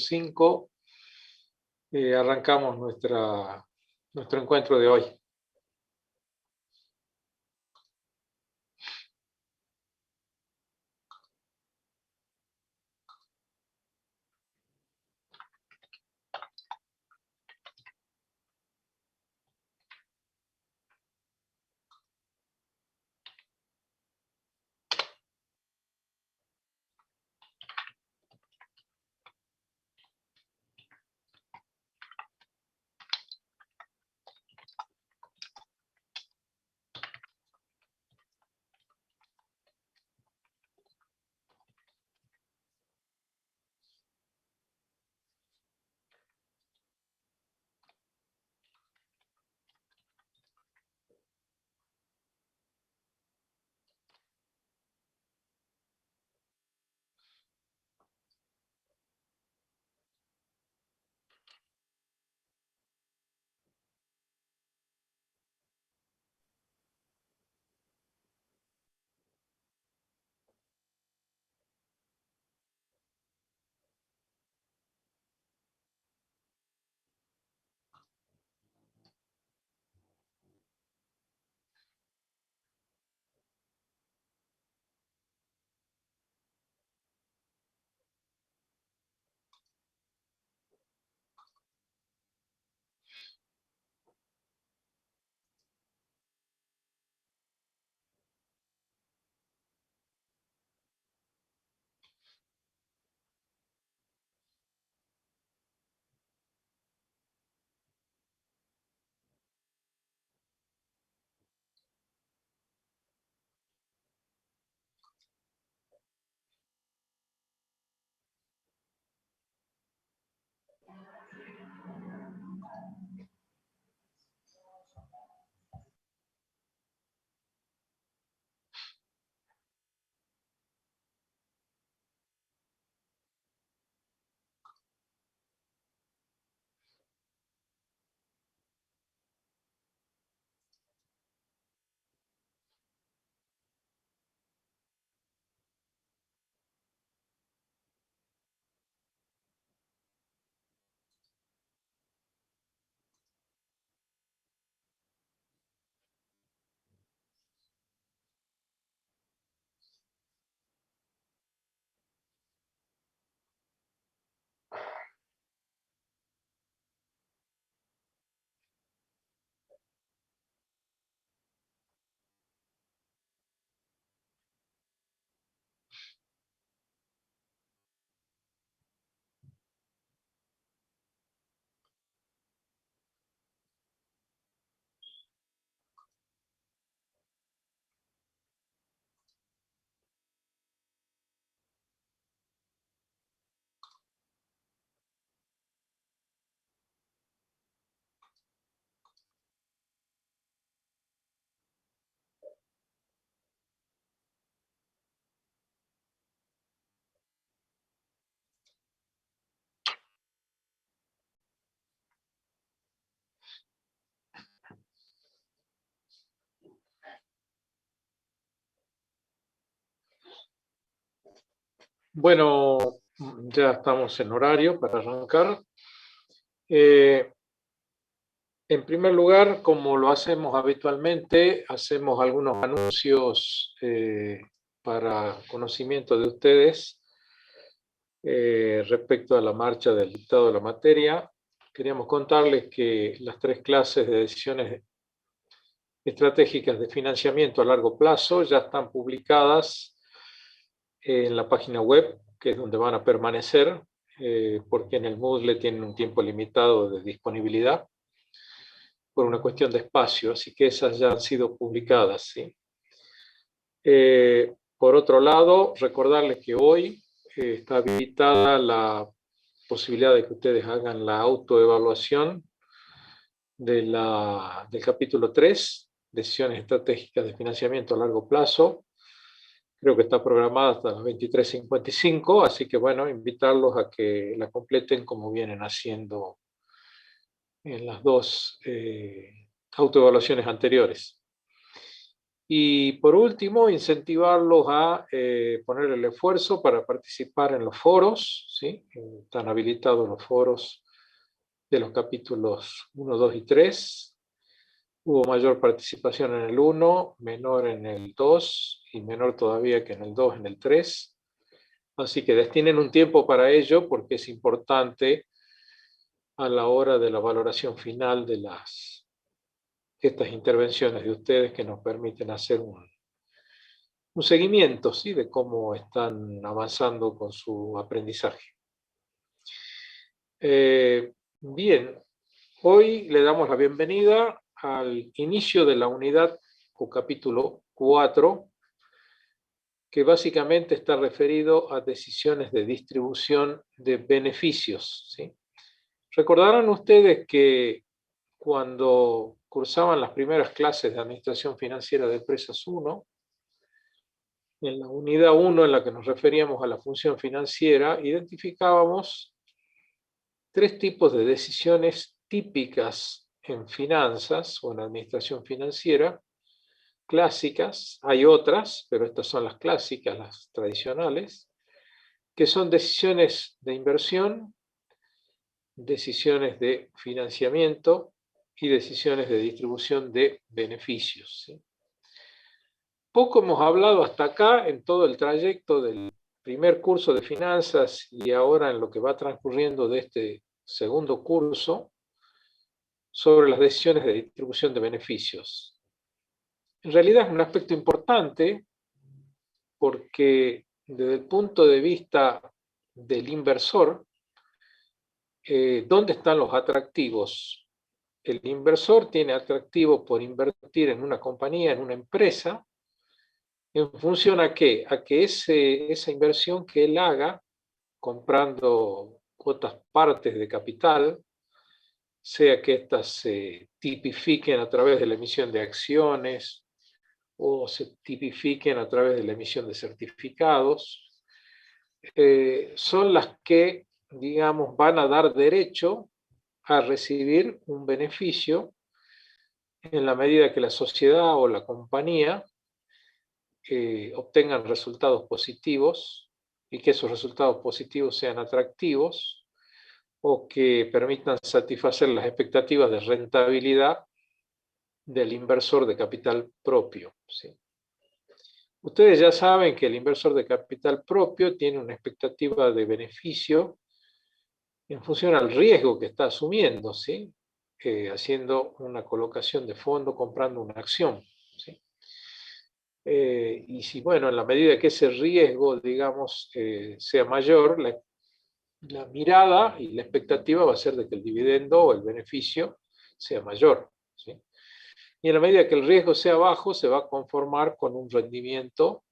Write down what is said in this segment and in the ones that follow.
5, arrancamos nuestro encuentro de hoy. Bueno, ya estamos en horario para arrancar. En primer lugar, como lo hacemos habitualmente, hacemos algunos anuncios para conocimiento de ustedes respecto a la marcha del dictado de la materia. Queríamos contarles que las 3 clases de decisiones estratégicas de financiamiento a largo plazo ya están publicadas en la página web, que es donde van a permanecer, porque en el Moodle tienen un tiempo limitado de disponibilidad por una cuestión de espacio, así que esas ya han sido publicadas, ¿sí? Por otro lado, recordarles que hoy está habilitada la posibilidad de que ustedes hagan la autoevaluación del capítulo 3, decisiones estratégicas de financiamiento a largo plazo. Creo que está programada hasta las 23:55, así que bueno, invitarlos a que la completen como vienen haciendo en las 2 autoevaluaciones anteriores. Y por último, incentivarlos a poner el esfuerzo para participar en los foros, ¿sí? Están habilitados los foros de los capítulos 1, 2 y 3. Hubo mayor participación en el 1, menor en el 2 y menor todavía que en el 2, en el 3. Así que destinen un tiempo para ello porque es importante a la hora de la valoración final de estas intervenciones de ustedes que nos permiten hacer un seguimiento, ¿sí?, de cómo están avanzando con su aprendizaje. Bien, hoy le damos la bienvenida al inicio de la unidad o capítulo 4, que básicamente está referido a decisiones de distribución de beneficios, ¿sí? Recordarán ustedes que cuando cursaban las primeras clases de Administración Financiera de Empresas 1, en la unidad 1 en la que nos referíamos a la función financiera, identificábamos 3 tipos de decisiones típicas en finanzas o en administración financiera, clásicas. Hay otras, pero estas son las clásicas, las tradicionales, que son decisiones de inversión, decisiones de financiamiento y decisiones de distribución de beneficios, ¿sí? Poco hemos hablado hasta acá en todo el trayecto del primer curso de finanzas y ahora en lo que va transcurriendo de este segundo curso sobre las decisiones de distribución de beneficios. En realidad es un aspecto importante porque desde el punto de vista del inversor, ¿dónde están los atractivos? El inversor tiene atractivo por invertir en una compañía, en una empresa, ¿en función a qué? A que esa inversión que él haga, comprando otras partes de capital, sea que éstas se tipifiquen a través de la emisión de acciones o se tipifiquen a través de la emisión de certificados, son las que, digamos, van a dar derecho a recibir un beneficio en la medida que la sociedad o la compañía obtengan resultados positivos y que esos resultados positivos sean atractivos o que permitan satisfacer las expectativas de rentabilidad del inversor de capital propio, ¿sí? Ustedes ya saben que el inversor de capital propio tiene una expectativa de beneficio en función al riesgo que está asumiendo, ¿sí? Haciendo una colocación de fondo, comprando una acción, ¿sí? Y si, bueno, en la medida que ese riesgo, digamos, sea mayor, la mirada y la expectativa va a ser de que el dividendo o el beneficio sea mayor, ¿sí? Y en la medida que el riesgo sea bajo, se va a conformar con un rendimiento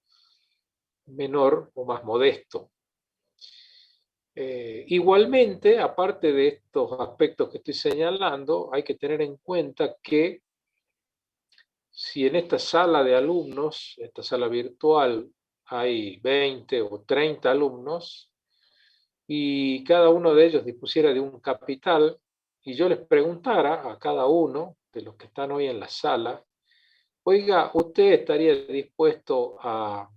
menor o más modesto. Igualmente, aparte de estos aspectos que estoy señalando, hay que tener en cuenta que si en esta sala de alumnos, esta sala virtual, hay 20 o 30 alumnos y cada uno de ellos dispusiera de un capital y yo les preguntara a cada uno de los que están hoy en la sala, oiga, ¿usted estaría dispuesto a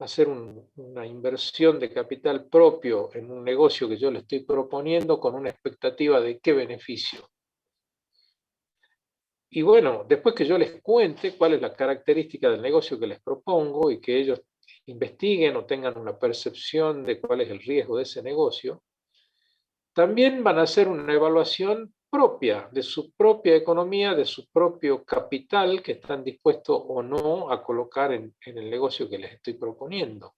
hacer una inversión de capital propio en un negocio que yo le estoy proponiendo con una expectativa de qué beneficio? Y bueno, después que yo les cuente cuál es la característica del negocio que les propongo y que ellos investiguen o tengan una percepción de cuál es el riesgo de ese negocio, también van a hacer una evaluación propia de su propia economía, de su propio capital que están dispuestos o no a colocar en el negocio que les estoy proponiendo.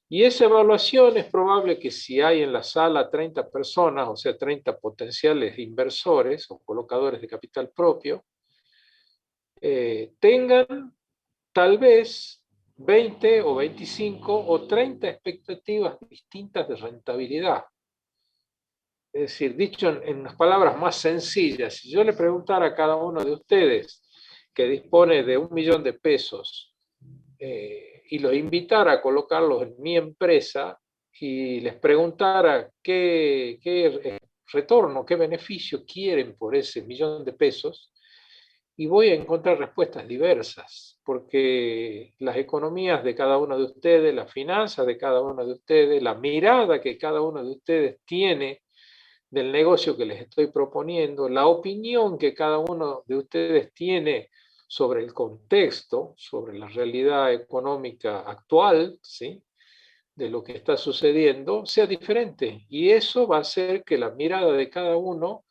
Y esa evaluación es probable que si hay en la sala 30 personas, o sea, 30 potenciales inversores o colocadores de capital propio, tengan tal vez 20 o 25 o 30 expectativas distintas de rentabilidad. Es decir, dicho en unas palabras más sencillas, si yo le preguntara a cada uno de ustedes que dispone de 1 millón de pesos y los invitara a colocarlos en mi empresa y les preguntara qué retorno, qué beneficio quieren por ese 1 millón de pesos, y voy a encontrar respuestas diversas, porque las economías de cada uno de ustedes, las finanzas de cada uno de ustedes, la mirada que cada uno de ustedes tiene del negocio que les estoy proponiendo, la opinión que cada uno de ustedes tiene sobre el contexto, sobre la realidad económica actual, ¿sí?, de lo que está sucediendo, sea diferente. Y eso va a hacer que la mirada de cada uno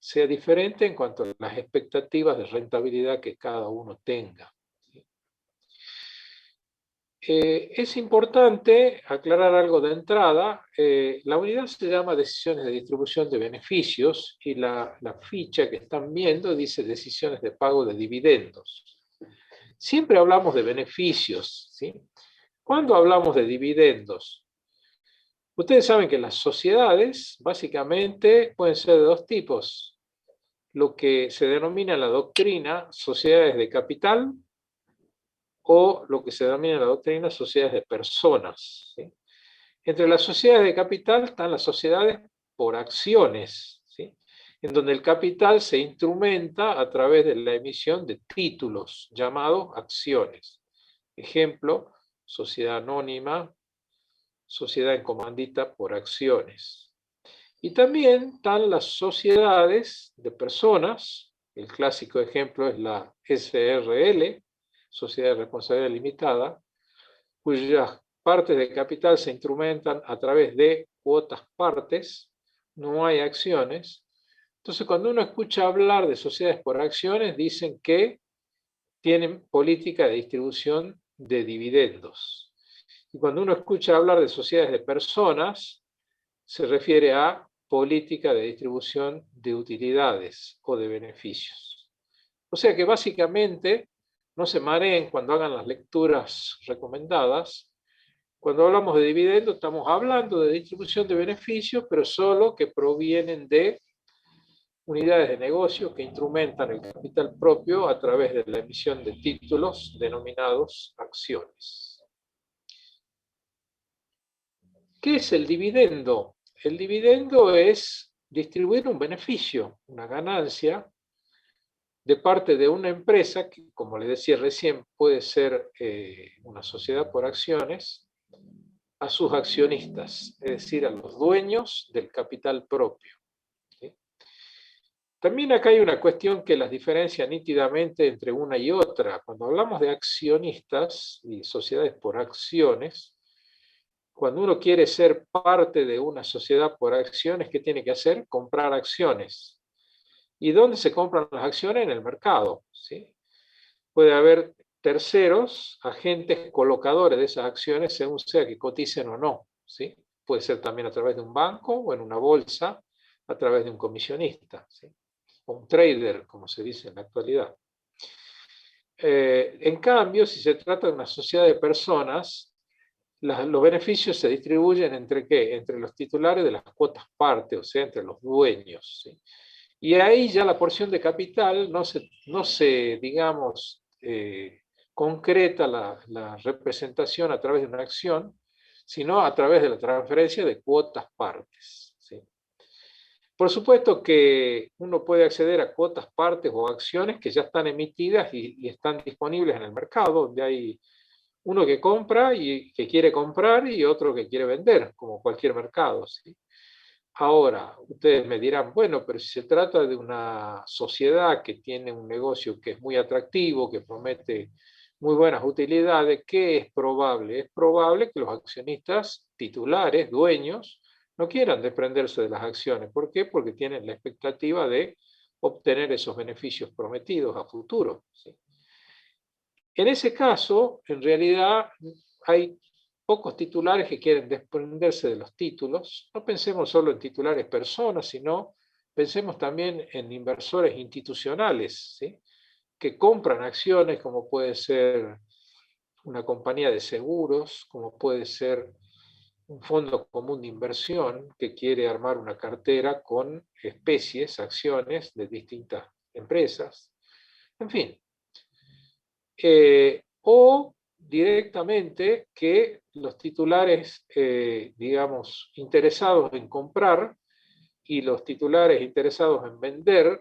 sea diferente en cuanto a las expectativas de rentabilidad que cada uno tenga. Es importante aclarar algo de entrada. La unidad se llama decisiones de distribución de beneficios y la ficha que están viendo dice decisiones de pago de dividendos. Siempre hablamos de beneficios, ¿sí? ¿Cuándo hablamos de dividendos? Ustedes saben que las sociedades básicamente pueden ser de dos tipos. Lo que se denomina en la doctrina sociedades de capital o lo que se denomina en la doctrina sociedades de personas, ¿sí? Entre las sociedades de capital están las sociedades por acciones, ¿sí?, en donde el capital se instrumenta a través de la emisión de títulos llamados acciones. Ejemplo, sociedad anónima, sociedad en comandita por acciones. Y también están las sociedades de personas. El clásico ejemplo es la SRL, Sociedad de Responsabilidad Limitada, cuyas partes de capital se instrumentan a través de cuotas partes, no hay acciones. Entonces, cuando uno escucha hablar de sociedades por acciones, dicen que tienen política de distribución de dividendos. Y cuando uno escucha hablar de sociedades de personas, se refiere a política de distribución de utilidades o de beneficios. O sea que básicamente no se mareen cuando hagan las lecturas recomendadas. Cuando hablamos de dividendos estamos hablando de distribución de beneficios, pero solo que provienen de unidades de negocio que instrumentan el capital propio a través de la emisión de títulos denominados acciones. ¿Qué es el dividendo? El dividendo es distribuir un beneficio, una ganancia, de parte de una empresa que, como les decía recién, puede ser una sociedad por acciones, a sus accionistas, es decir, a los dueños del capital propio. ¿Sí? También acá hay una cuestión que las diferencia nítidamente entre una y otra. Cuando hablamos de accionistas y sociedades por acciones, cuando uno quiere ser parte de una sociedad por acciones, ¿qué tiene que hacer? Comprar acciones. ¿Y dónde se compran las acciones? En el mercado, ¿sí? Puede haber terceros, agentes colocadores de esas acciones, según sea que coticen o no, ¿sí? Puede ser también a través de un banco o en una bolsa, a través de un comisionista, ¿sí?, o un trader, como se dice en la actualidad. En cambio, si se trata de una sociedad de personas, los beneficios se distribuyen entre ¿qué? Entre los titulares de las cuotas parte, o sea, entre los dueños, ¿sí? Y ahí ya la porción de capital no se digamos, concreta la representación a través de una acción, sino a través de la transferencia de cuotas partes, ¿sí? Por supuesto que uno puede acceder a cuotas partes o acciones que ya están emitidas y están disponibles en el mercado, donde hay uno que compra y que quiere comprar y otro que quiere vender, como cualquier mercado, ¿sí? Ahora, ustedes me dirán, bueno, pero si se trata de una sociedad que tiene un negocio que es muy atractivo, que promete muy buenas utilidades, ¿qué es probable? Es probable que los accionistas titulares, dueños, no quieran desprenderse de las acciones. ¿Por qué? Porque tienen la expectativa de obtener esos beneficios prometidos a futuro, ¿sí? En ese caso, en realidad, hay pocos titulares que quieren desprenderse de los títulos. No pensemos solo en titulares personas, sino pensemos también en inversores institucionales, ¿sí?, que compran acciones, como puede ser una compañía de seguros, como puede ser un fondo común de inversión que quiere armar una cartera con especies, acciones de distintas empresas. En fin. O directamente que los titulares, digamos, interesados en comprar y los titulares interesados en vender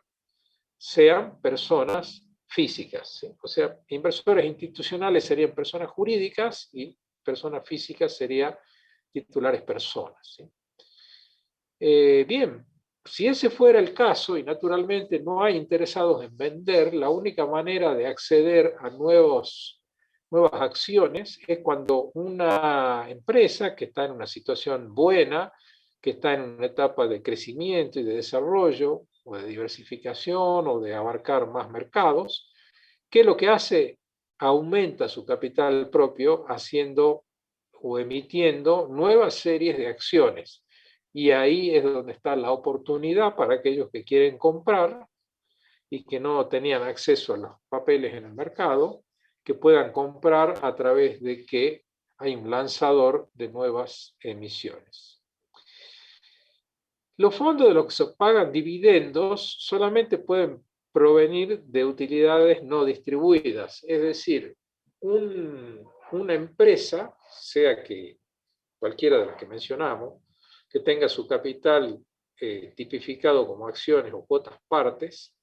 sean personas físicas, ¿sí? O sea, inversores institucionales serían personas jurídicas y personas físicas serían titulares personas, ¿sí? Bien, si ese fuera el caso, y naturalmente no hay interesados en vender, la única manera de acceder a nuevas acciones es cuando una empresa que está en una situación buena, que está en una etapa de crecimiento y de desarrollo, o de diversificación, o de abarcar más mercados, que lo que hace aumenta su capital propio haciendo o emitiendo nuevas series de acciones. Y ahí es donde está la oportunidad para aquellos que quieren comprar y que no tenían acceso a los papeles en el mercado, que puedan comprar a través de que hay un lanzador de nuevas emisiones. Los fondos de los que se pagan dividendos solamente pueden provenir de utilidades no distribuidas, es decir, una empresa, sea que cualquiera de las que mencionamos, que tenga su capital tipificado como acciones o cuotas partes,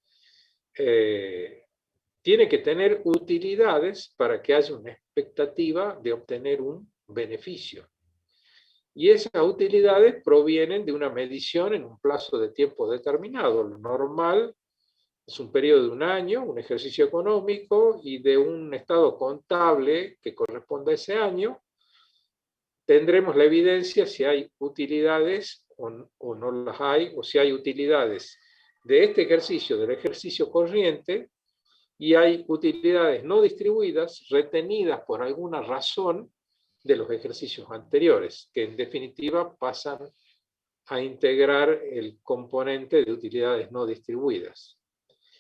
tiene que tener utilidades para que haya una expectativa de obtener un beneficio. Y esas utilidades provienen de una medición en un plazo de tiempo determinado. Lo normal es un periodo de un año, un ejercicio económico y de un estado contable que corresponde a ese año. Tendremos la evidencia si hay utilidades o no las hay, o si hay utilidades de este ejercicio, del ejercicio corriente, y hay utilidades no distribuidas, retenidas por alguna razón de los ejercicios anteriores, que en definitiva pasan a integrar el componente de utilidades no distribuidas.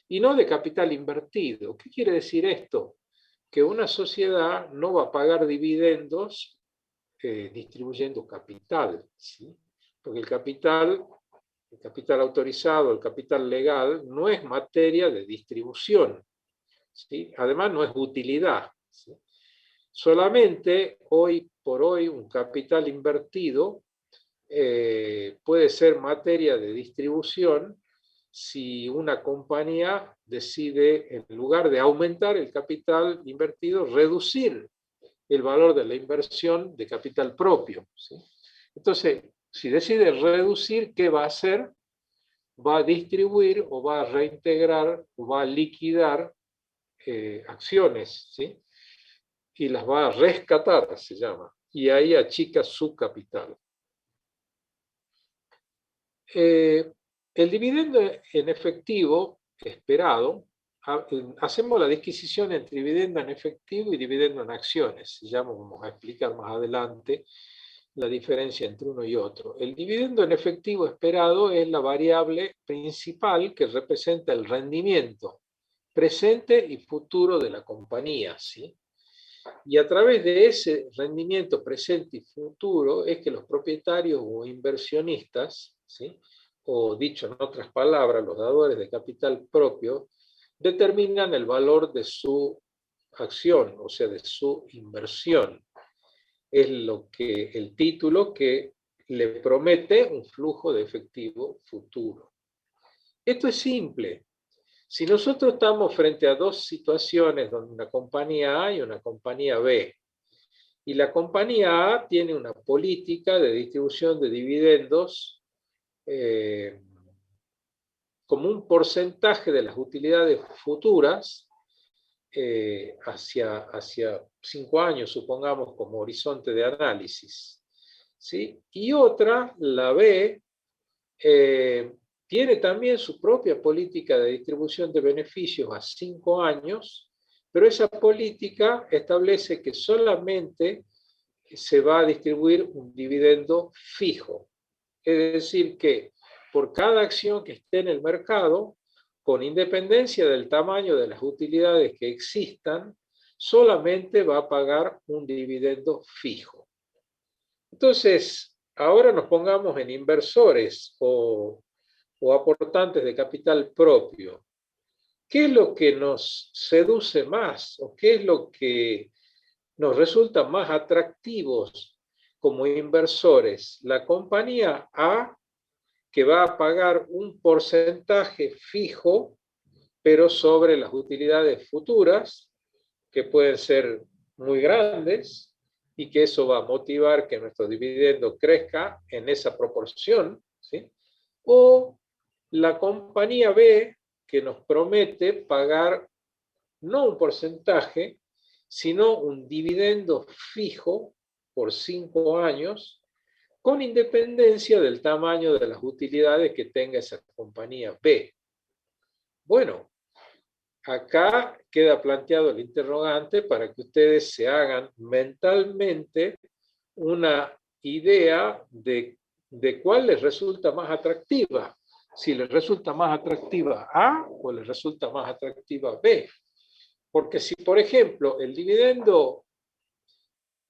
Y no de capital invertido. ¿Qué quiere decir esto? Que una sociedad no va a pagar dividendos distribuyendo capital, ¿sí? Porque el capital autorizado, el capital legal, no es materia de distribución, ¿sí? Además no es utilidad, ¿sí? Solamente hoy por hoy un capital invertido puede ser materia de distribución si una compañía decide, en lugar de aumentar el capital invertido, reducir el valor de la inversión de capital propio, ¿sí? Entonces, si decide reducir, ¿qué va a hacer? Va a distribuir o va a reintegrar o va a liquidar acciones, ¿sí? Y las va a rescatar, se llama, y ahí achica su capital. El dividendo en efectivo esperado, hacemos la disquisición entre dividendo en efectivo y dividendo en acciones. Ya vamos a explicar más adelante la diferencia entre uno y otro. El dividendo en efectivo esperado es la variable principal que representa el rendimiento presente y futuro de la compañía, ¿sí? Y a través de ese rendimiento presente y futuro es que los propietarios o inversionistas, ¿sí? O dicho en otras palabras, los dadores de capital propio, determinan el valor de su acción, o sea, de su inversión. Es el título que le promete un flujo de efectivo futuro. Esto es simple. Si nosotros estamos frente a dos situaciones donde una compañía A y una compañía B, y la compañía A tiene una política de distribución de dividendos como un porcentaje de las utilidades futuras hacia 5 años, supongamos, como horizonte de análisis, ¿sí? Y otra, la B, tiene también su propia política de distribución de beneficios a 5 años, pero esa política establece que solamente se va a distribuir un dividendo fijo. Es decir, que por cada acción que esté en el mercado, con independencia del tamaño de las utilidades que existan, solamente va a pagar un dividendo fijo. Entonces, ahora nos pongamos en inversores o aportantes de capital propio. ¿Qué es lo que nos seduce más o qué es lo que nos resulta más atractivos como inversores? La compañía A, que va a pagar un porcentaje fijo pero sobre las utilidades futuras, que pueden ser muy grandes, y que eso va a motivar que nuestro dividendo crezca en esa proporción, ¿sí? O la compañía B, que nos promete pagar no un porcentaje, sino un dividendo fijo por 5 años, con independencia del tamaño de las utilidades que tenga esa compañía B. Bueno, acá queda planteado el interrogante para que ustedes se hagan mentalmente una idea de cuál les resulta más atractiva. Si les resulta más atractiva A o les resulta más atractiva B. Porque si, por ejemplo, el dividendo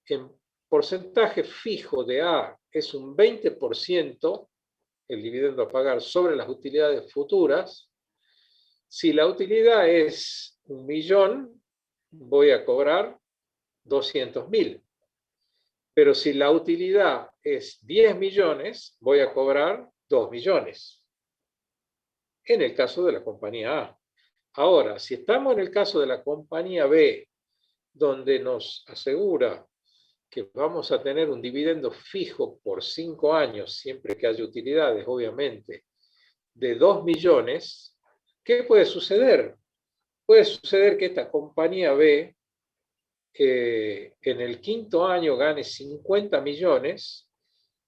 en porcentaje fijo de A es un 20%, el dividendo a pagar sobre las utilidades futuras, si la utilidad es 1.000.000, voy a cobrar 200.000. Pero si la utilidad es 10 millones, voy a cobrar 2 millones. En el caso de la compañía A. Ahora, si estamos en el caso de la compañía B, donde nos asegura que vamos a tener un dividendo fijo por 5 años, siempre que haya utilidades, obviamente, de 2 millones, ¿qué puede suceder? Puede suceder que esta compañía B en el 5.º año gane 50 millones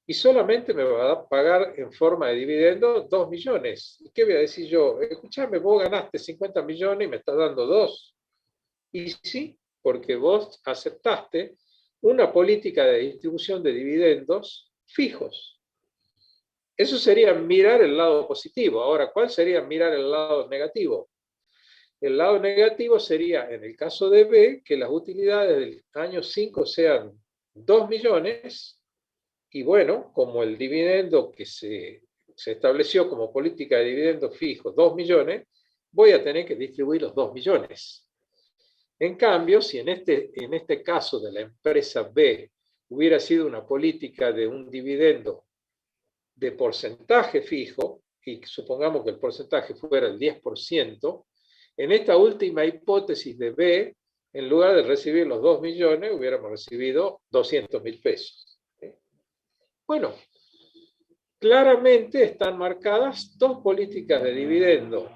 y solamente me va a pagar en forma de dividendo 2 millones. ¿Y qué voy a decir yo? Escuchame, vos ganaste 50 millones y me estás dando 2. Y sí, porque vos aceptaste una política de distribución de dividendos fijos. Eso sería mirar el lado positivo. Ahora, ¿cuál sería mirar el lado negativo? El lado negativo sería, en el caso de B, que las utilidades del año 5 sean 2 millones, y bueno, como el dividendo que se estableció como política de dividendo fijo, 2 millones, voy a tener que distribuir los 2 millones. En cambio, si en este caso de la empresa B hubiera sido una política de un dividendo de porcentaje fijo, y supongamos que el porcentaje fuera el 10%, en esta última hipótesis de B, en lugar de recibir los 2 millones, hubiéramos recibido 200.000 pesos. Bueno, claramente están marcadas dos políticas de dividendo,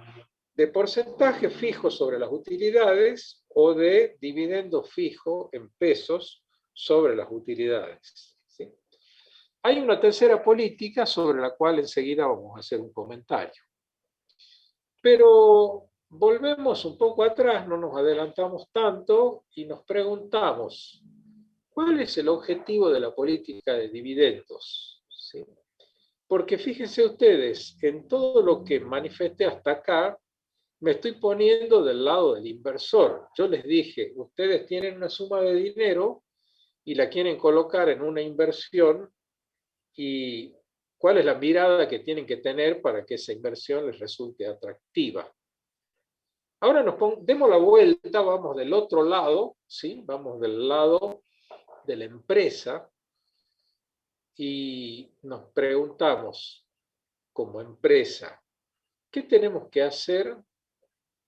de porcentaje fijo sobre las utilidades o de dividendo fijo en pesos sobre las utilidades. ¿Sí? Hay una tercera política sobre la cual enseguida vamos a hacer un comentario. Pero volvemos un poco atrás, no nos adelantamos tanto y nos preguntamos, ¿cuál es el objetivo de la política de dividendos? ¿Sí? Porque fíjense ustedes, en todo lo que manifesté hasta acá, me estoy poniendo del lado del inversor. Yo les dije, ustedes tienen una suma de dinero y la quieren colocar en una inversión, y ¿cuál es la mirada que tienen que tener para que esa inversión les resulte atractiva? Ahora demos la vuelta, vamos del otro lado, ¿sí? Vamos del lado de la empresa y nos preguntamos, como empresa, ¿qué tenemos que hacer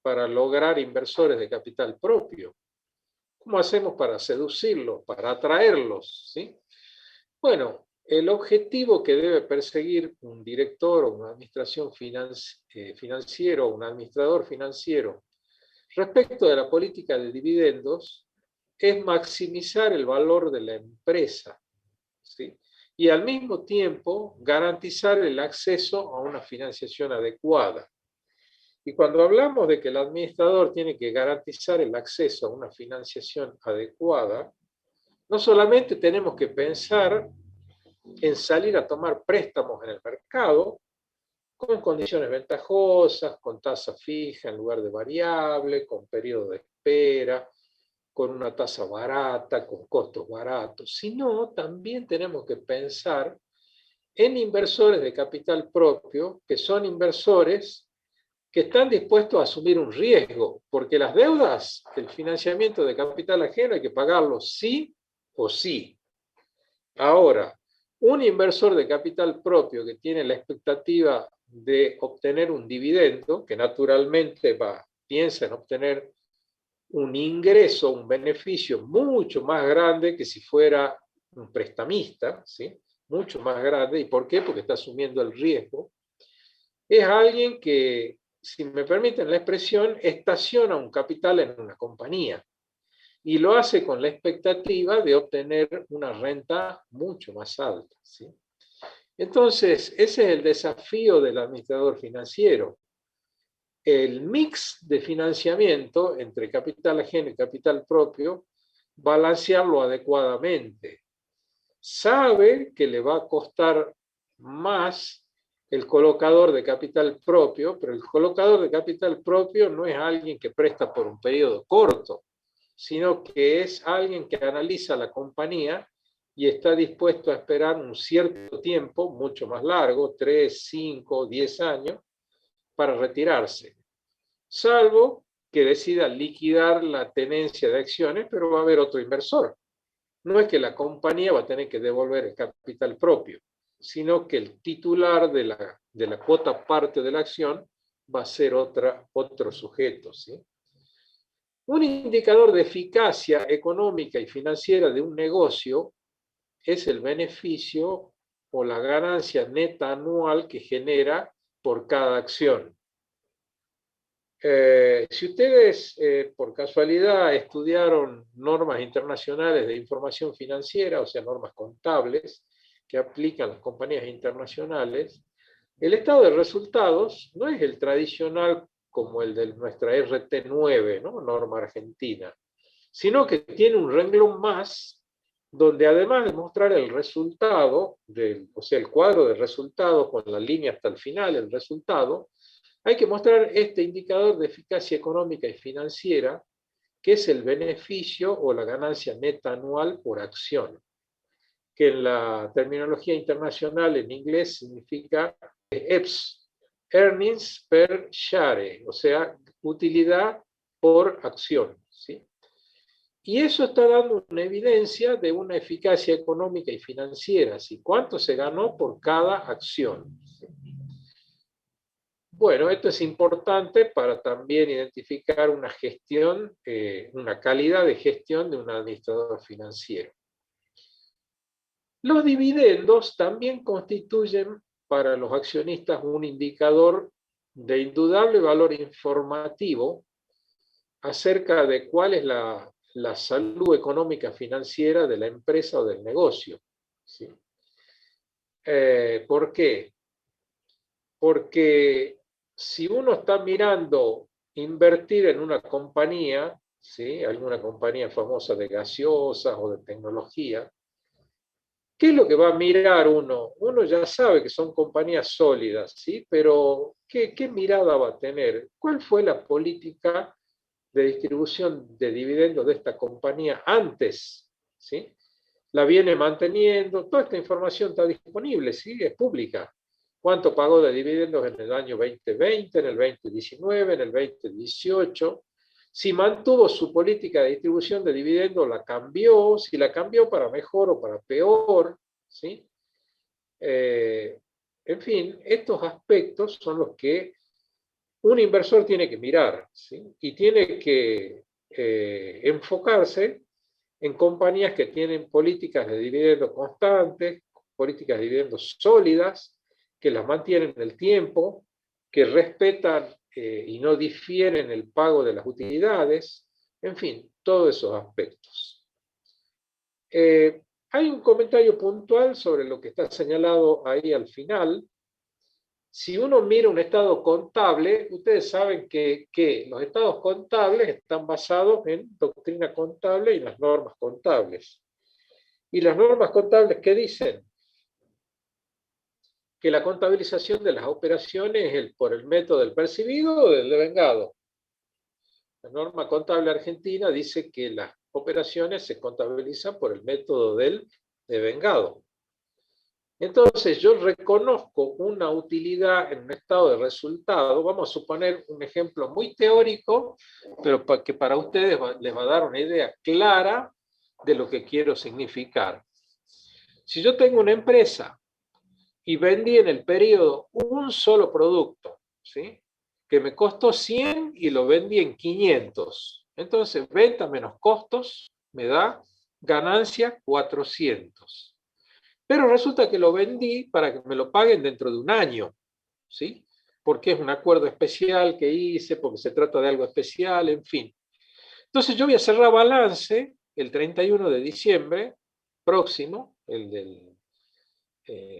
para lograr inversores de capital propio? ¿Cómo hacemos para seducirlos, para atraerlos? ¿Sí? Bueno, el objetivo que debe perseguir un director o una administración financiero o un administrador financiero respecto de la política de dividendos es maximizar el valor de la empresa, ¿sí? Y al mismo tiempo garantizar el acceso a una financiación adecuada. Y cuando hablamos de que el administrador tiene que garantizar el acceso a una financiación adecuada, no solamente tenemos que pensar en salir a tomar préstamos en el mercado, con condiciones ventajosas, con tasa fija en lugar de variable, con periodo de espera, con una tasa barata, con costos baratos, sino también tenemos que pensar en inversores de capital propio, que son inversores que están dispuestos a asumir un riesgo, porque las deudas, el financiamiento de capital ajeno hay que pagarlo sí o sí. Ahora, un inversor de capital propio que tiene la expectativa de obtener un dividendo, que naturalmente va piensa en obtener un ingreso, un beneficio mucho más grande que si fuera un prestamista, ¿sí? Mucho más grande. ¿Y por qué? Porque está asumiendo el riesgo. Es alguien que, si me permiten la expresión, estaciona un capital en una compañía y lo hace con la expectativa de obtener una renta mucho más alta, ¿sí? Entonces, ese es el desafío del administrador financiero. El mix de financiamiento entre capital ajeno y capital propio, balancearlo adecuadamente. Sabe que le va a costar más el colocador de capital propio, pero el colocador de capital propio no es alguien que presta por un periodo corto, sino que es alguien que analiza la compañía y está dispuesto a esperar un cierto tiempo, mucho más largo, 3, 5, 10 años, para retirarse. Salvo que decida liquidar la tenencia de acciones, pero va a haber otro inversor. No es que la compañía va a tener que devolver el capital propio, sino que el titular de la cuota parte de la acción va a ser otro sujeto, ¿sí? Un indicador de eficacia económica y financiera de un negocio es el beneficio o la ganancia neta anual que genera por cada acción. Si ustedes por casualidad estudiaron normas internacionales de información financiera, o sea, normas contables que aplican las compañías internacionales, el estado de resultados no es el tradicional como el de nuestra RT9, ¿no? Norma argentina, sino que tiene un renglón más donde además de mostrar el resultado, o sea, el cuadro de resultados con la línea hasta el final, el resultado, hay que mostrar este indicador de eficacia económica y financiera, que es el beneficio o la ganancia neta anual por acción, que en la terminología internacional en inglés significa EPS, Earnings per Share, o sea, utilidad por acción, ¿sí? Y eso está dando una evidencia de una eficacia económica y financiera, ¿sí? ¿Cuánto se ganó por cada acción? Bueno, esto es importante para también identificar una gestión, una calidad de gestión de un administrador financiero. Los dividendos también constituyen para los accionistas un indicador de indudable valor informativo acerca de cuál es la salud económica financiera de la empresa o del negocio, ¿sí? ¿Por qué? Porque si uno está mirando invertir en una compañía, ¿sí? Alguna compañía famosa de gaseosas o de tecnología, ¿qué es lo que va a mirar uno? Uno ya sabe que son compañías sólidas, ¿sí? Pero ¿qué mirada va a tener? ¿Cuál fue la política de distribución de dividendos de esta compañía antes? ¿Sí? La viene manteniendo, toda esta información está disponible, ¿sí? Es pública. ¿Cuánto pagó de dividendos en el año 2020, en el 2019, en el 2018? Si mantuvo su política de distribución de dividendos, la cambió, si la cambió para mejor o para peor, ¿sí? En fin, estos aspectos son los que un inversor tiene que mirar, ¿sí? Y tiene que enfocarse en compañías que tienen políticas de dividendos constantes, políticas de dividendos sólidas, que las mantienen en el tiempo, que respetan y no difieren el pago de las utilidades, en fin, todos esos aspectos. Hay un comentario puntual sobre lo que está señalado ahí al final. Si uno mira un estado contable, ustedes saben que los estados contables están basados en doctrina contable y las normas contables. Y las normas contables, ¿qué dicen? Que la contabilización de las operaciones es por el método del percibido o del devengado. La norma contable argentina dice que las operaciones se contabilizan por el método del devengado. Entonces yo reconozco una utilidad en un estado de resultado. Vamos a suponer un ejemplo muy teórico, pero que para ustedes les va a dar una idea clara de lo que quiero significar. Si yo tengo una empresa y vendí en el periodo un solo producto, ¿sí? que me costó 100 y lo vendí en 500. Entonces, venta menos costos me da ganancia 400. Pero resulta que lo vendí para que me lo paguen dentro de un año, ¿sí? Porque es un acuerdo especial que hice, porque se trata de algo especial, en fin. Entonces yo voy a cerrar balance el 31 de diciembre próximo, el del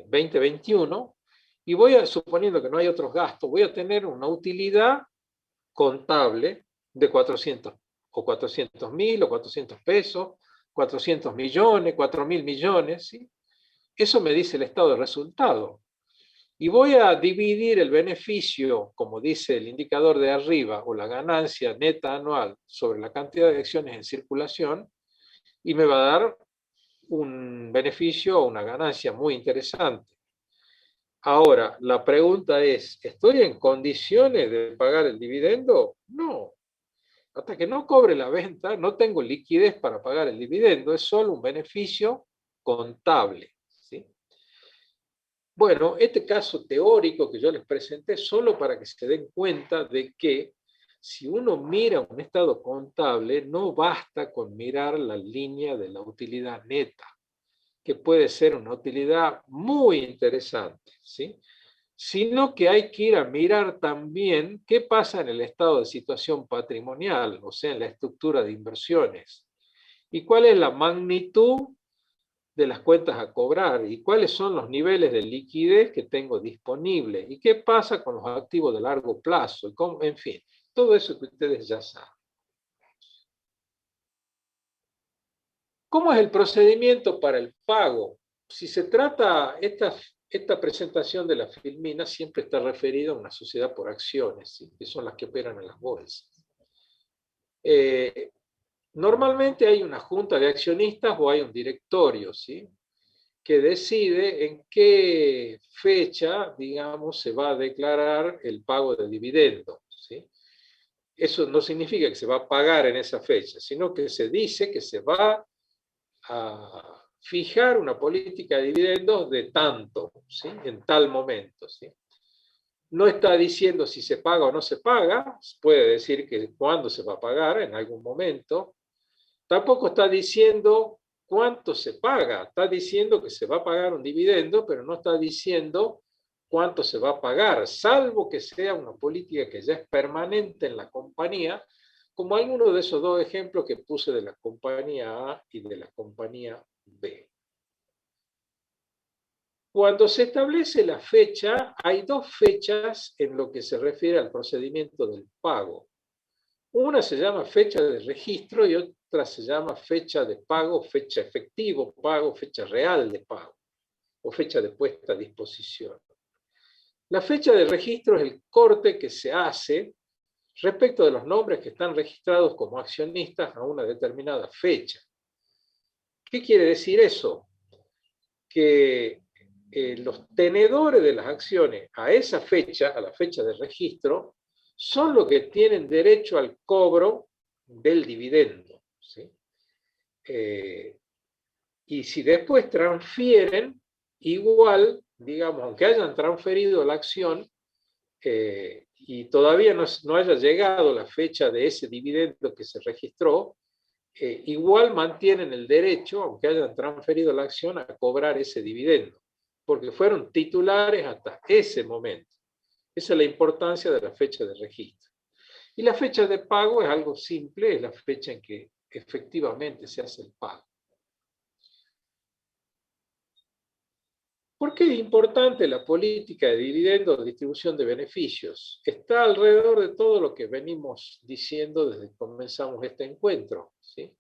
2021, y voy a, suponiendo que no hay otros gastos, voy a tener una utilidad contable de 400 o 400.000 o 400 pesos, 400 millones, 4.000 millones, ¿sí? Eso me dice el estado de resultado. Y voy a dividir el beneficio, como dice el indicador de arriba, o la ganancia neta anual sobre la cantidad de acciones en circulación, y me va a dar un beneficio o una ganancia muy interesante. Ahora, la pregunta es, ¿estoy en condiciones de pagar el dividendo? No. Hasta que no cobre la venta, no tengo liquidez para pagar el dividendo, es solo un beneficio contable, ¿sí? Bueno, este caso teórico que yo les presenté solo para que se den cuenta de que si uno mira un estado contable, no basta con mirar la línea de la utilidad neta, que puede ser una utilidad muy interesante, ¿sí? Sino que hay que ir a mirar también qué pasa en el estado de situación patrimonial, o sea, en la estructura de inversiones, y cuál es la magnitud de las cuentas a cobrar y cuáles son los niveles de liquidez que tengo disponible y qué pasa con los activos de largo plazo, y cómo, en fin, todo eso que ustedes ya saben. ¿Cómo es el procedimiento para el pago? Si se trata, esta presentación de la Filmina siempre está referida a una sociedad por acciones, ¿sí? Que son las que operan en las bolsas. Normalmente hay una junta de accionistas o hay un directorio, ¿sí? Que decide en qué fecha, digamos, se va a declarar el pago de dividendo, ¿sí? Eso no significa que se va a pagar en esa fecha, sino que se dice que se va a fijar una política de dividendos de tanto, ¿sí? En tal momento, ¿sí? No está diciendo si se paga o no se paga, puede decir que cuándo se va a pagar, en algún momento. Tampoco está diciendo cuánto se paga, está diciendo que se va a pagar un dividendo, pero no está diciendo cuánto se va a pagar, salvo que sea una política que ya es permanente en la compañía, como alguno de esos dos ejemplos que puse de la compañía A y de la compañía B. Cuando se establece la fecha, hay dos fechas en lo que se refiere al procedimiento del pago. Una se llama fecha de registro y otra se llama fecha de pago, fecha efectivo pago, fecha real de pago o fecha de puesta a disposición. La fecha de registro es el corte que se hace respecto de los nombres que están registrados como accionistas a una determinada fecha. ¿Qué quiere decir eso? Que los tenedores de las acciones a esa fecha, a la fecha de registro, son los que tienen derecho al cobro del dividendo, ¿sí? Y si después transfieren, igual, digamos, aunque hayan transferido la acción y todavía no haya llegado la fecha de ese dividendo que se registró, igual mantienen el derecho, aunque hayan transferido la acción, a cobrar ese dividendo, porque fueron titulares hasta ese momento. Esa es la importancia de la fecha de registro. Y la fecha de pago es algo simple, es la fecha en que efectivamente se hace el pago. ¿Por qué es importante la política de dividendos de distribución de beneficios? Está alrededor de todo lo que venimos diciendo desde que comenzamos este encuentro, ¿sí?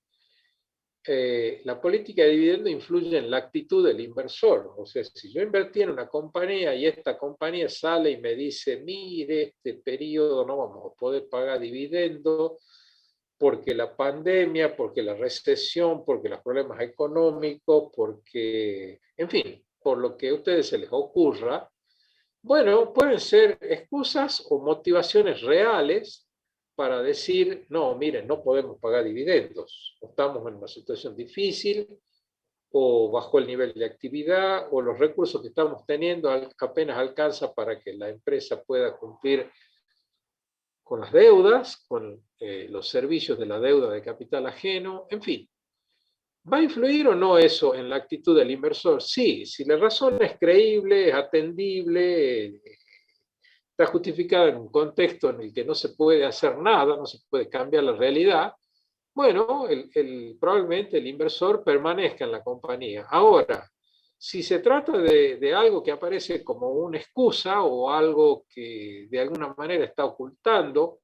La política de dividendo influye en la actitud del inversor. O sea, si yo invertí en una compañía y esta compañía sale y me dice, mire, este periodo no vamos a poder pagar dividendo porque la pandemia, porque la recesión, porque los problemas económicos, porque, en fin, por lo que a ustedes se les ocurra, bueno, pueden ser excusas o motivaciones reales para decir, no, miren, no podemos pagar dividendos, estamos en una situación difícil, o bajo el nivel de actividad, o los recursos que estamos teniendo apenas alcanza para que la empresa pueda cumplir con las deudas, con los servicios de la deuda de capital ajeno, en fin. ¿Va a influir o no eso en la actitud del inversor? Sí, si la razón es creíble, es atendible, está justificada en un contexto en el que no se puede hacer nada, no se puede cambiar la realidad, bueno, probablemente el inversor permanezca en la compañía. Ahora, si se trata de algo que aparece como una excusa o algo que de alguna manera está ocultando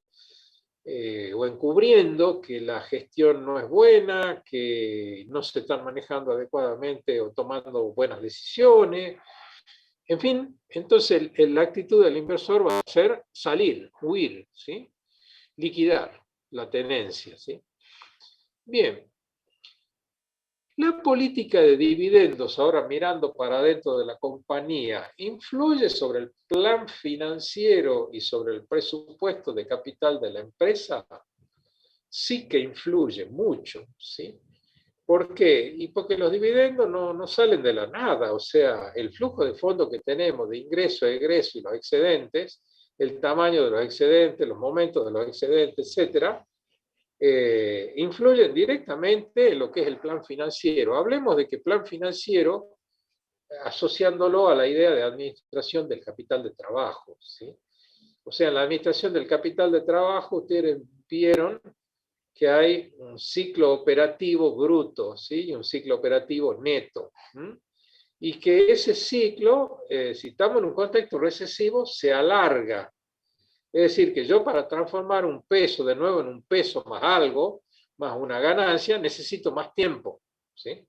o encubriendo que la gestión no es buena, que no se están manejando adecuadamente o tomando buenas decisiones, en fin, entonces la actitud del inversor va a ser salir, huir, ¿sí? Liquidar la tenencia, ¿sí? Bien, la política de dividendos, ahora mirando para dentro de la compañía, ¿influye sobre el plan financiero y sobre el presupuesto de capital de la empresa? Sí que influye mucho, ¿sí? ¿Por qué? Y porque los dividendos no salen de la nada, o sea, el flujo de fondos que tenemos de ingreso, egreso y los excedentes, el tamaño de los excedentes, los momentos de los excedentes, etcétera, influyen directamente en lo que es el plan financiero. Hablemos de que plan financiero, asociándolo a la idea de administración del capital de trabajo, ¿sí? O sea, en la administración del capital de trabajo, ustedes vieron que hay un ciclo operativo bruto, ¿sí? Y un ciclo operativo neto. Y que ese ciclo, si estamos en un contexto recesivo, se alarga. Es decir, que yo para transformar un peso de nuevo en un peso más algo, más una ganancia, necesito más tiempo, ¿sí?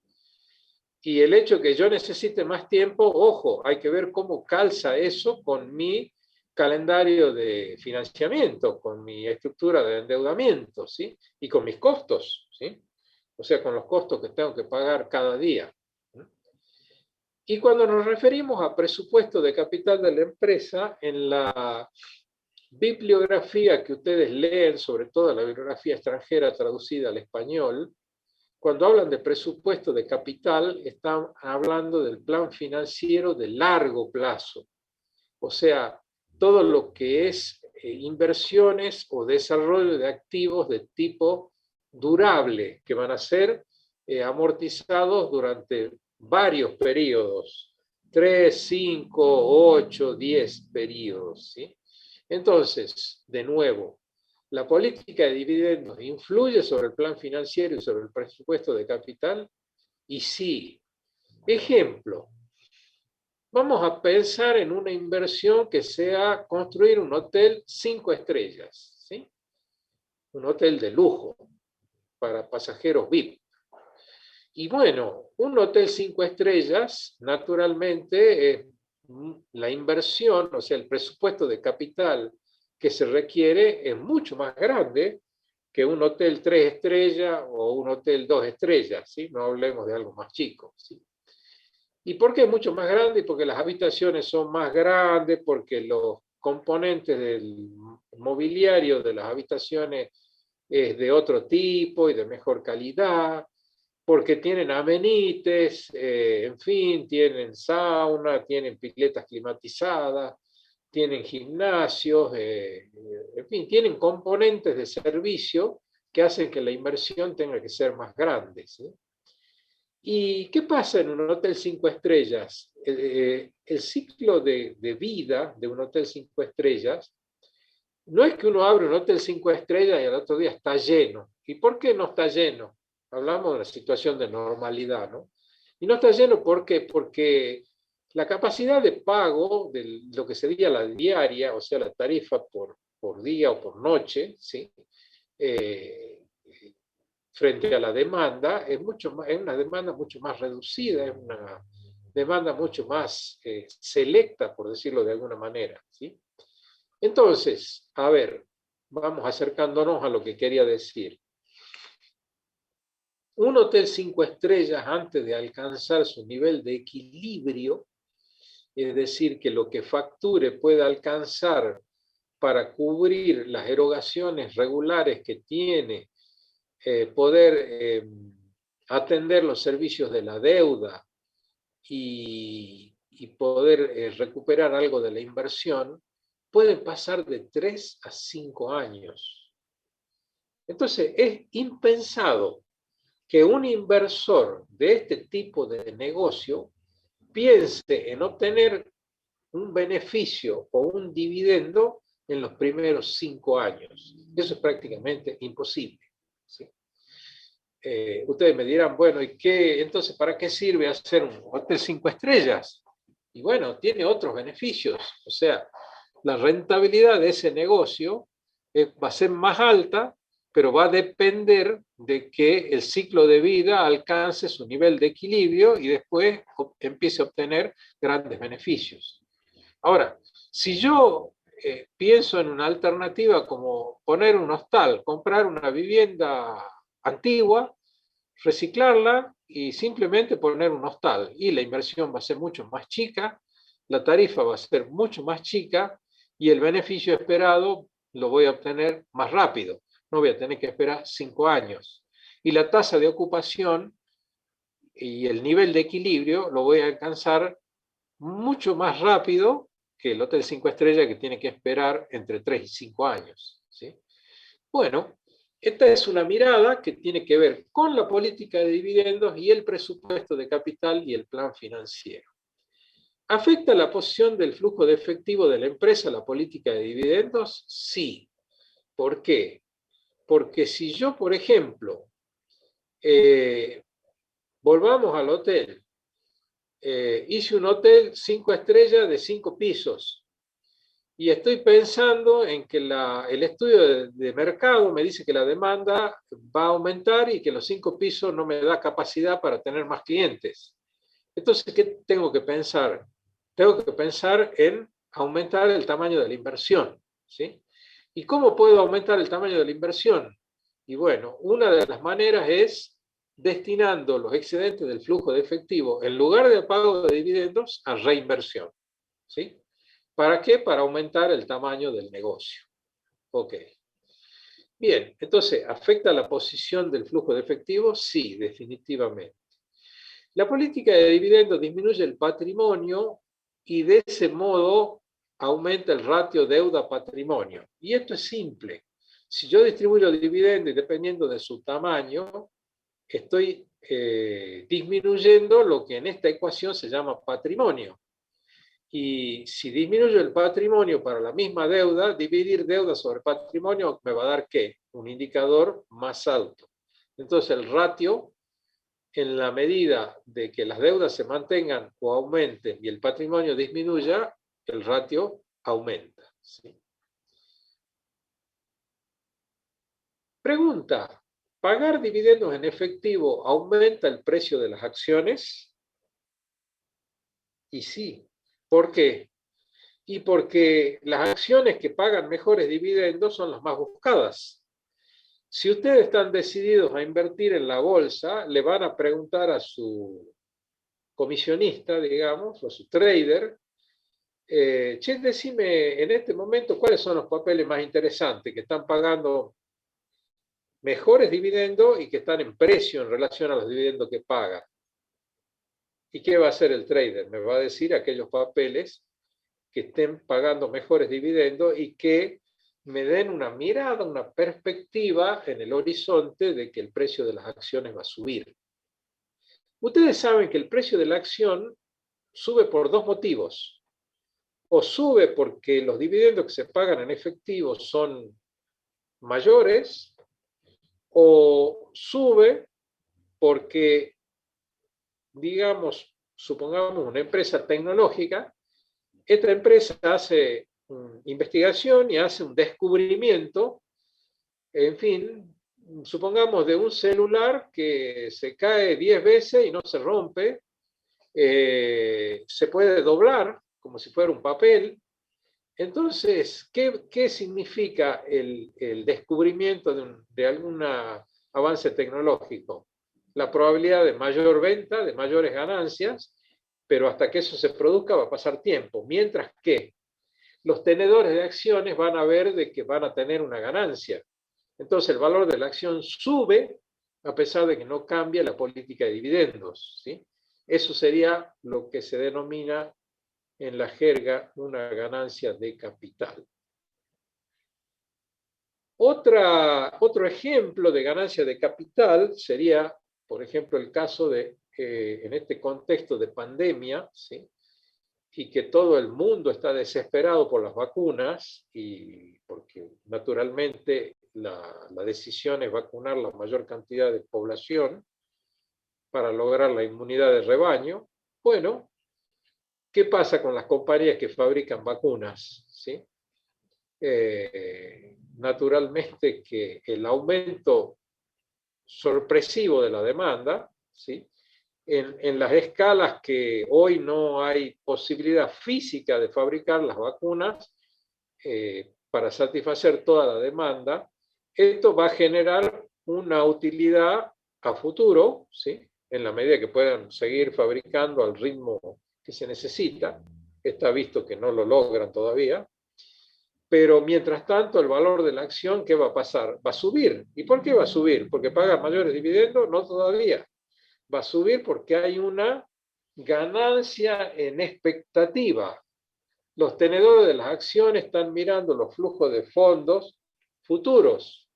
Y el hecho que yo necesite más tiempo, ojo, hay que ver cómo calza eso con mi calendario de financiamiento, con mi estructura de endeudamiento, ¿sí? Y con mis costos, ¿sí? O sea, con los costos que tengo que pagar cada día. Y cuando nos referimos a presupuesto de capital de la empresa, en la bibliografía que ustedes leen, sobre todo la bibliografía extranjera traducida al español, cuando hablan de presupuesto de capital, están hablando del plan financiero de largo plazo. O sea, todo lo que es inversiones o desarrollo de activos de tipo durable, que van a ser amortizados durante varios periodos, 3, 5, 8, 10 periodos, ¿sí? Entonces, de nuevo, ¿la política de dividendos influye sobre el plan financiero y sobre el presupuesto de capital? Y sí. Ejemplo, vamos a pensar en una inversión que sea construir un hotel 5 estrellas, ¿sí? Un hotel de lujo para pasajeros VIP. Y bueno, un hotel 5 estrellas, naturalmente, la inversión, o sea, el presupuesto de capital que se requiere es mucho más grande que un hotel 3 estrellas o un hotel 2 estrellas, ¿sí? No hablemos de algo más chico, ¿sí? ¿Y por qué es mucho más grande? Porque las habitaciones son más grandes, porque los componentes del mobiliario de las habitaciones es de otro tipo y de mejor calidad, porque tienen amenites, en fin, tienen sauna, tienen piletas climatizadas, tienen gimnasios, en fin, tienen componentes de servicio que hacen que la inversión tenga que ser más grande, ¿sí? ¿Y qué pasa en un hotel 5 estrellas? El ciclo de vida de un hotel 5 estrellas no es que uno abre un hotel 5 estrellas y al otro día está lleno. ¿Y por qué no está lleno? Hablamos de una situación de normalidad, ¿no? Y no está lleno, ¿por qué? Porque la capacidad de pago de lo que sería la diaria, o sea, la tarifa por día o por noche, ¿sí? Frente a la demanda, es una demanda mucho más reducida, es una demanda mucho más selecta, por decirlo de alguna manera, ¿sí? Entonces, a ver, vamos acercándonos a lo que quería decir. Un hotel 5 estrellas, antes de alcanzar su nivel de equilibrio, es decir, que lo que facture pueda alcanzar para cubrir las erogaciones regulares que tiene, poder atender los servicios de la deuda y poder recuperar algo de la inversión, pueden pasar de 3 a 5 años. Entonces, es impensado que un inversor de este tipo de negocio piense en obtener un beneficio o un dividendo en los primeros 5 años. Eso es prácticamente imposible. ¿Sí? Ustedes me dirán, bueno, ¿y qué? Entonces, ¿para qué sirve hacer un hotel 5 estrellas? Y bueno, tiene otros beneficios. O sea, la rentabilidad de ese negocio va a ser más alta, pero va a depender de que el ciclo de vida alcance su nivel de equilibrio y después empiece a obtener grandes beneficios. Ahora, si yo pienso en una alternativa como poner un hostal, comprar una vivienda antigua, reciclarla y simplemente poner un hostal, y la inversión va a ser mucho más chica, la tarifa va a ser mucho más chica y el beneficio esperado lo voy a obtener más rápido. No voy a tener que esperar 5 años. Y la tasa de ocupación y el nivel de equilibrio lo voy a alcanzar mucho más rápido que el Hotel 5 estrellas, que tiene que esperar entre 3 y 5 años. ¿Sí? Bueno, esta es una mirada que tiene que ver con la política de dividendos y el presupuesto de capital y el plan financiero. ¿Afecta la posición del flujo de efectivo de la empresa la política de dividendos? Sí. ¿Por qué? Porque si yo, por ejemplo, volvamos al hotel, hice un hotel 5 estrellas de 5 pisos y estoy pensando en que el estudio de mercado me dice que la demanda va a aumentar y que los 5 pisos no me da capacidad para tener más clientes. Entonces, ¿qué tengo que pensar? Tengo que pensar en aumentar el tamaño de la inversión. ¿Sí? ¿Y cómo puedo aumentar el tamaño de la inversión? Y bueno, una de las maneras es destinando los excedentes del flujo de efectivo, en lugar de pago de dividendos, a reinversión. ¿Sí? ¿Para qué? Para aumentar el tamaño del negocio. Ok. Bien, entonces, ¿afecta la posición del flujo de efectivo? Sí, definitivamente. La política de dividendos disminuye el patrimonio y de ese modo aumenta el ratio deuda-patrimonio. Y esto es simple. Si yo distribuyo el dividendo y dependiendo de su tamaño, estoy disminuyendo lo que en esta ecuación se llama patrimonio. Y si disminuyo el patrimonio para la misma deuda, dividir deuda sobre patrimonio me va a dar ¿qué? Un indicador más alto. Entonces el ratio, en la medida de que las deudas se mantengan o aumenten y el patrimonio disminuya, el ratio aumenta. ¿Sí? Pregunta, ¿pagar dividendos en efectivo aumenta el precio de las acciones? Y sí. ¿Por qué? Y porque las acciones que pagan mejores dividendos son las más buscadas. Si ustedes están decididos a invertir en la bolsa, le van a preguntar a su comisionista, digamos, o a su trader, che, decime en este momento cuáles son los papeles más interesantes que están pagando mejores dividendos y que están en precio en relación a los dividendos que pagan. ¿Y qué va a hacer el trader? Me va a decir aquellos papeles que estén pagando mejores dividendos y que me den una mirada, una perspectiva en el horizonte de que el precio de las acciones va a subir. Ustedes saben que el precio de la acción sube por dos motivos. O sube porque los dividendos que se pagan en efectivo son mayores, o sube porque, digamos, supongamos una empresa tecnológica, esta empresa hace investigación y hace un descubrimiento, en fin, supongamos de un celular que se cae 10 veces y no se rompe, se puede doblar como si fuera un papel. Entonces, ¿qué significa el descubrimiento de algún avance tecnológico? La probabilidad de mayor venta, de mayores ganancias, pero hasta que eso se produzca va a pasar tiempo, mientras que los tenedores de acciones van a ver de que van a tener una ganancia. Entonces el valor de la acción sube a pesar de que no cambia la política de dividendos. ¿Sí? Eso sería lo que se denomina en la jerga una ganancia de capital. Otro ejemplo de ganancia de capital sería, por ejemplo, el caso de, en este contexto de pandemia, ¿sí?, y que todo el mundo está desesperado por las vacunas, y porque naturalmente la decisión es vacunar la mayor cantidad de población para lograr la inmunidad de rebaño. Bueno, ¿qué pasa con las compañías que fabrican vacunas? ¿Sí? Naturalmente que el aumento sorpresivo de la demanda, ¿sí?, en las escalas que hoy no hay posibilidad física de fabricar las vacunas para satisfacer toda la demanda, esto va a generar una utilidad a futuro, ¿sí?, en la medida que puedan seguir fabricando al ritmo que se necesita. Está visto que no lo logran todavía, pero mientras tanto el valor de la acción, ¿qué va a pasar? Va a subir. ¿Y por qué va a subir? ¿Porque paga mayores dividendos? No todavía. Va a subir porque hay una ganancia en expectativa. Los tenedores de las acciones están mirando los flujos de fondos futuros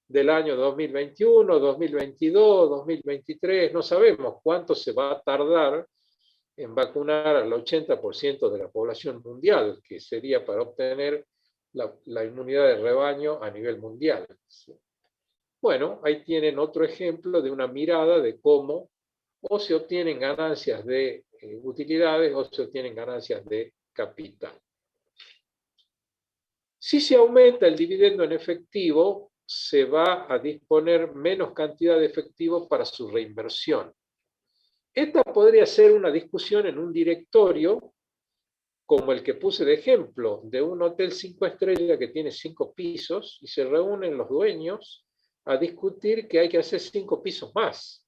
del año 2021, 2022, 2023. No sabemos cuánto se va a tardar en vacunar al 80% de la población mundial, que sería para obtener la inmunidad de rebaño a nivel mundial. Bueno, ahí tienen otro ejemplo de una mirada de cómo o se obtienen ganancias de utilidades o se obtienen ganancias de capital. Si se aumenta el dividendo en efectivo, se va a disponer menos cantidad de efectivo para su reinversión. Esta podría ser una discusión en un directorio, como el que puse de ejemplo, de un hotel 5 estrellas que tiene 5 pisos, y se reúnen los dueños a discutir que hay que hacer 5 pisos más.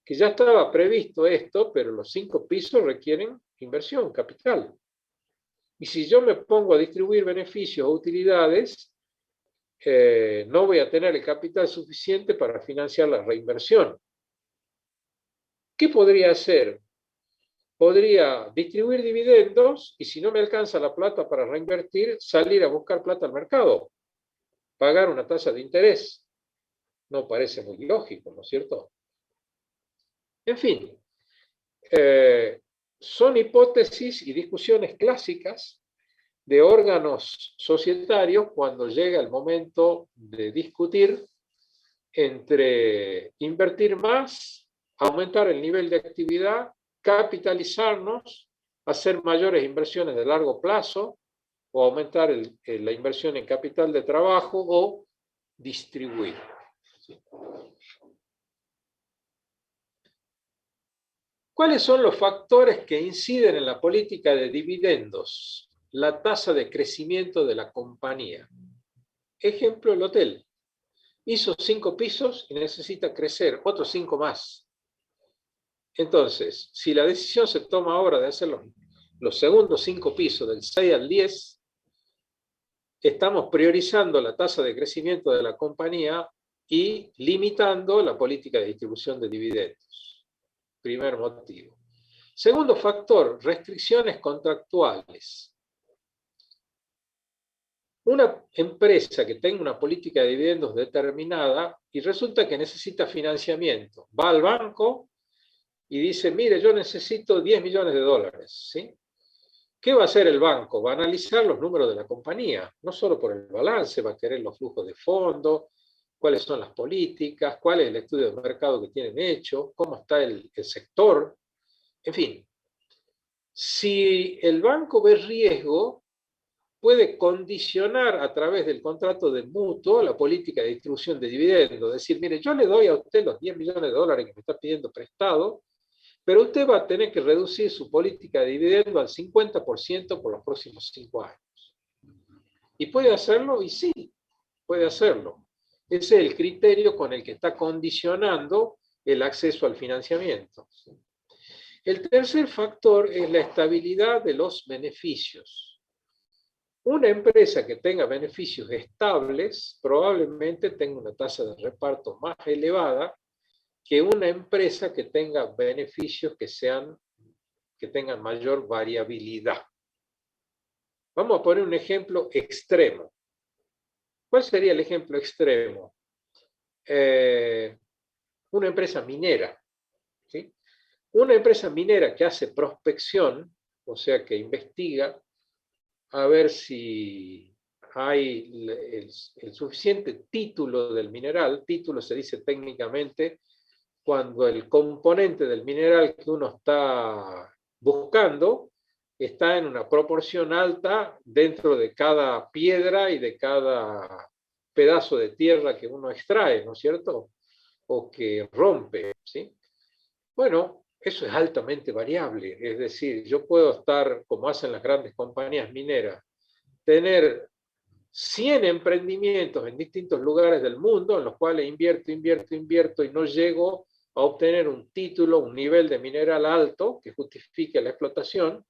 Que ya estaba previsto esto, pero los 5 pisos requieren inversión, capital. Y si yo me pongo a distribuir beneficios o utilidades, no voy a tener el capital suficiente para financiar la reinversión. ¿Qué podría hacer? Podría distribuir dividendos y si no me alcanza la plata para reinvertir, salir a buscar plata al mercado, pagar una tasa de interés. No parece muy lógico, ¿no es cierto? En fin, son hipótesis y discusiones clásicas de órganos societarios cuando llega el momento de discutir entre invertir más, aumentar el nivel de actividad, capitalizarnos, hacer mayores inversiones de largo plazo, o aumentar la inversión en capital de trabajo, o distribuir. ¿Cuáles son los factores que inciden en la política de dividendos? La tasa de crecimiento de la compañía. Ejemplo, el hotel. Hizo 5 pisos y necesita crecer otros 5 más. Entonces, si la decisión se toma ahora de hacer los segundos 5 pisos, del 6 al 10, estamos priorizando la tasa de crecimiento de la compañía y limitando la política de distribución de dividendos. Primer motivo. Segundo factor, restricciones contractuales. Una empresa que tenga una política de dividendos determinada y resulta que necesita financiamiento, va al banco y dice, mire, yo necesito 10 millones de dólares, ¿sí? ¿Qué va a hacer el banco? Va a analizar los números de la compañía, no solo por el balance, va a querer los flujos de fondos, cuáles son las políticas, cuál es el estudio de mercado que tienen hecho, cómo está el sector, en fin. Si el banco ve riesgo, puede condicionar a través del contrato de mutuo la política de distribución de dividendos. Decir, mire, yo le doy a usted los 10 millones de dólares que me está pidiendo prestado, pero usted va a tener que reducir su política de dividendo al 50% por los próximos 5 años. ¿Y puede hacerlo? Y sí, puede hacerlo. Ese es el criterio con el que está condicionando el acceso al financiamiento. El tercer factor es la estabilidad de los beneficios. Una empresa que tenga beneficios estables probablemente tenga una tasa de reparto más elevada que una empresa que tenga beneficios que sean que tengan mayor variabilidad. Vamos a poner un ejemplo extremo. ¿Cuál sería el ejemplo extremo? Una empresa minera, ¿sí? Una empresa minera que hace prospección, o sea, que investiga a ver si hay el suficiente título del mineral. Título se dice técnicamente cuando el componente del mineral que uno está buscando está en una proporción alta dentro de cada piedra y de cada pedazo de tierra que uno extrae, ¿no es cierto? O que rompe, ¿sí? Bueno, eso es altamente variable. Es decir, yo puedo estar, como hacen las grandes compañías mineras, tener 100 emprendimientos en distintos lugares del mundo en los cuales invierto y no llego a obtener un título, un nivel de mineral alto que justifique la explotación,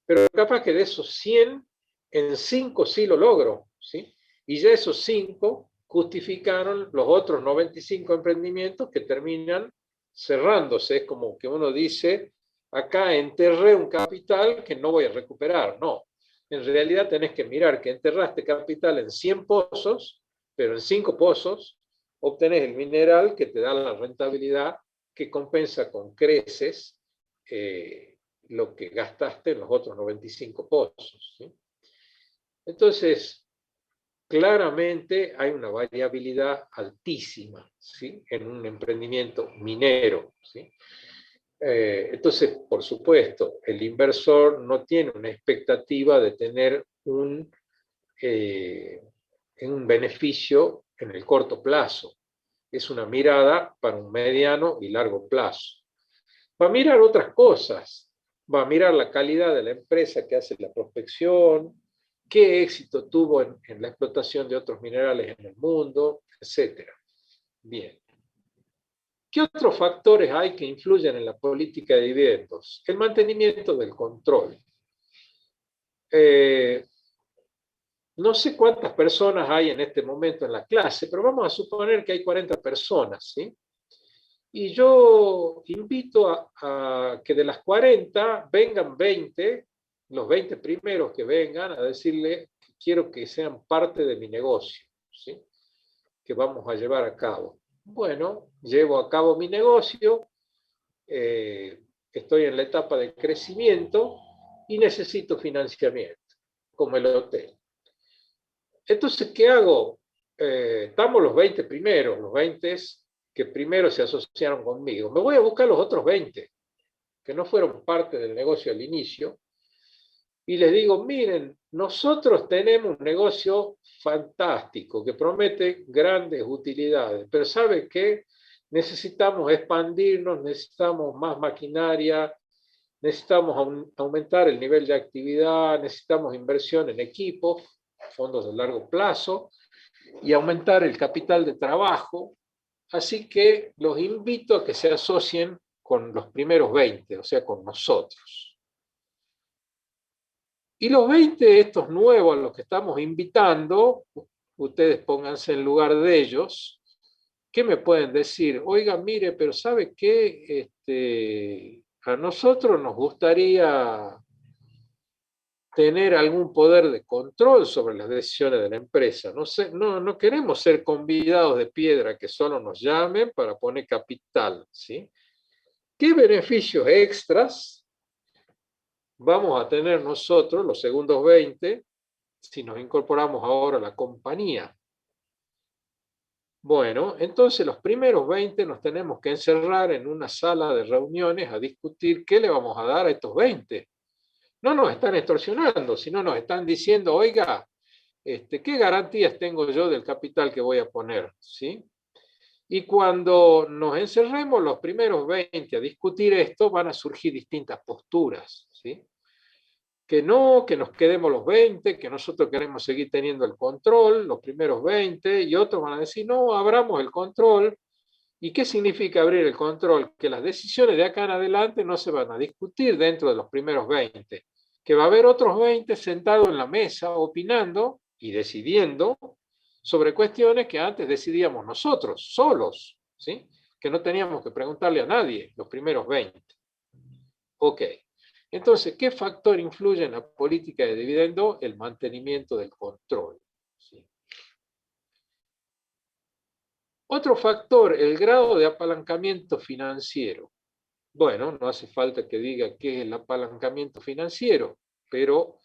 pero capaz que de esos 100, en 5 sí lo logro, ¿sí? Y ya esos 5 justificaron los otros 95 emprendimientos que terminan cerrándose. Es como que uno dice, acá enterré un capital que no voy a recuperar. No, en realidad tenés que mirar que enterraste capital en 100 pozos, pero en 5 pozos obtenés el mineral que te da la rentabilidad que compensa con creces lo que gastaste en los otros 95 pozos, ¿sí? Entonces, claramente hay una variabilidad altísima, ¿sí?, en un emprendimiento minero, ¿sí? Entonces, por supuesto, el inversor no tiene una expectativa de tener un beneficio en el corto plazo. Es una mirada para un mediano y largo plazo. Va a mirar otras cosas. Va a mirar la calidad de la empresa que hace la prospección, qué éxito tuvo en la explotación de otros minerales en el mundo, etc. Bien. ¿Qué otros factores hay que influyen en la política de dividendos? El mantenimiento del control. No sé cuántas personas hay en este momento en la clase, pero vamos a suponer que hay 40 personas, ¿sí? Y yo invito a que de las 40 vengan 20, los 20 primeros que vengan, a decirle que quiero que sean parte de mi negocio, ¿sí?, que vamos a llevar a cabo. Bueno, llevo a cabo mi negocio, estoy en la etapa de crecimiento y necesito financiamiento, como el hotel. Entonces, ¿qué hago? Estamos los 20 primeros, los 20 que primero se asociaron conmigo. Me voy a buscar los otros 20 que no fueron parte del negocio al inicio y les digo, miren, nosotros tenemos un negocio fantástico que promete grandes utilidades, pero ¿sabe qué? Necesitamos expandirnos, necesitamos más maquinaria, necesitamos aumentar el nivel de actividad, necesitamos inversión en equipos, fondos de largo plazo, y aumentar el capital de trabajo. Así que los invito a que se asocien con los primeros 20, o sea, con nosotros. Y los 20, estos nuevos a los que estamos invitando, ustedes pónganse en lugar de ellos, ¿qué me pueden decir? Oiga, mire, pero ¿sabe qué? A nosotros nos gustaría tener algún poder de control sobre las decisiones de la empresa. No queremos ser convidados de piedra que solo nos llamen para poner capital, ¿sí? ¿Qué beneficios extras vamos a tener nosotros, los segundos 20, si nos incorporamos ahora a la compañía? Bueno, entonces los primeros 20 nos tenemos que encerrar en una sala de reuniones a discutir qué le vamos a dar a estos 20. No nos están extorsionando, sino nos están diciendo, oiga, ¿qué garantías tengo yo del capital que voy a poner? ¿Sí? Y cuando nos encerremos los primeros 20 a discutir esto, van a surgir distintas posturas, ¿sí? Que no, que nos quedemos los 20, que nosotros queremos seguir teniendo el control, los primeros 20, y otros van a decir, no, abramos el control. ¿Y qué significa abrir el control? Que las decisiones de acá en adelante no se van a discutir dentro de los primeros 20, que va a haber otros 20 sentados en la mesa opinando y decidiendo sobre cuestiones que antes decidíamos nosotros, solos, ¿sí? Que no teníamos que preguntarle a nadie, los primeros 20. Ok. Entonces, ¿qué factor influye en la política de dividendo? El mantenimiento del control. ¿Sí? Otro factor, el grado de apalancamiento financiero. Bueno, no hace falta que diga qué es el apalancamiento financiero, pero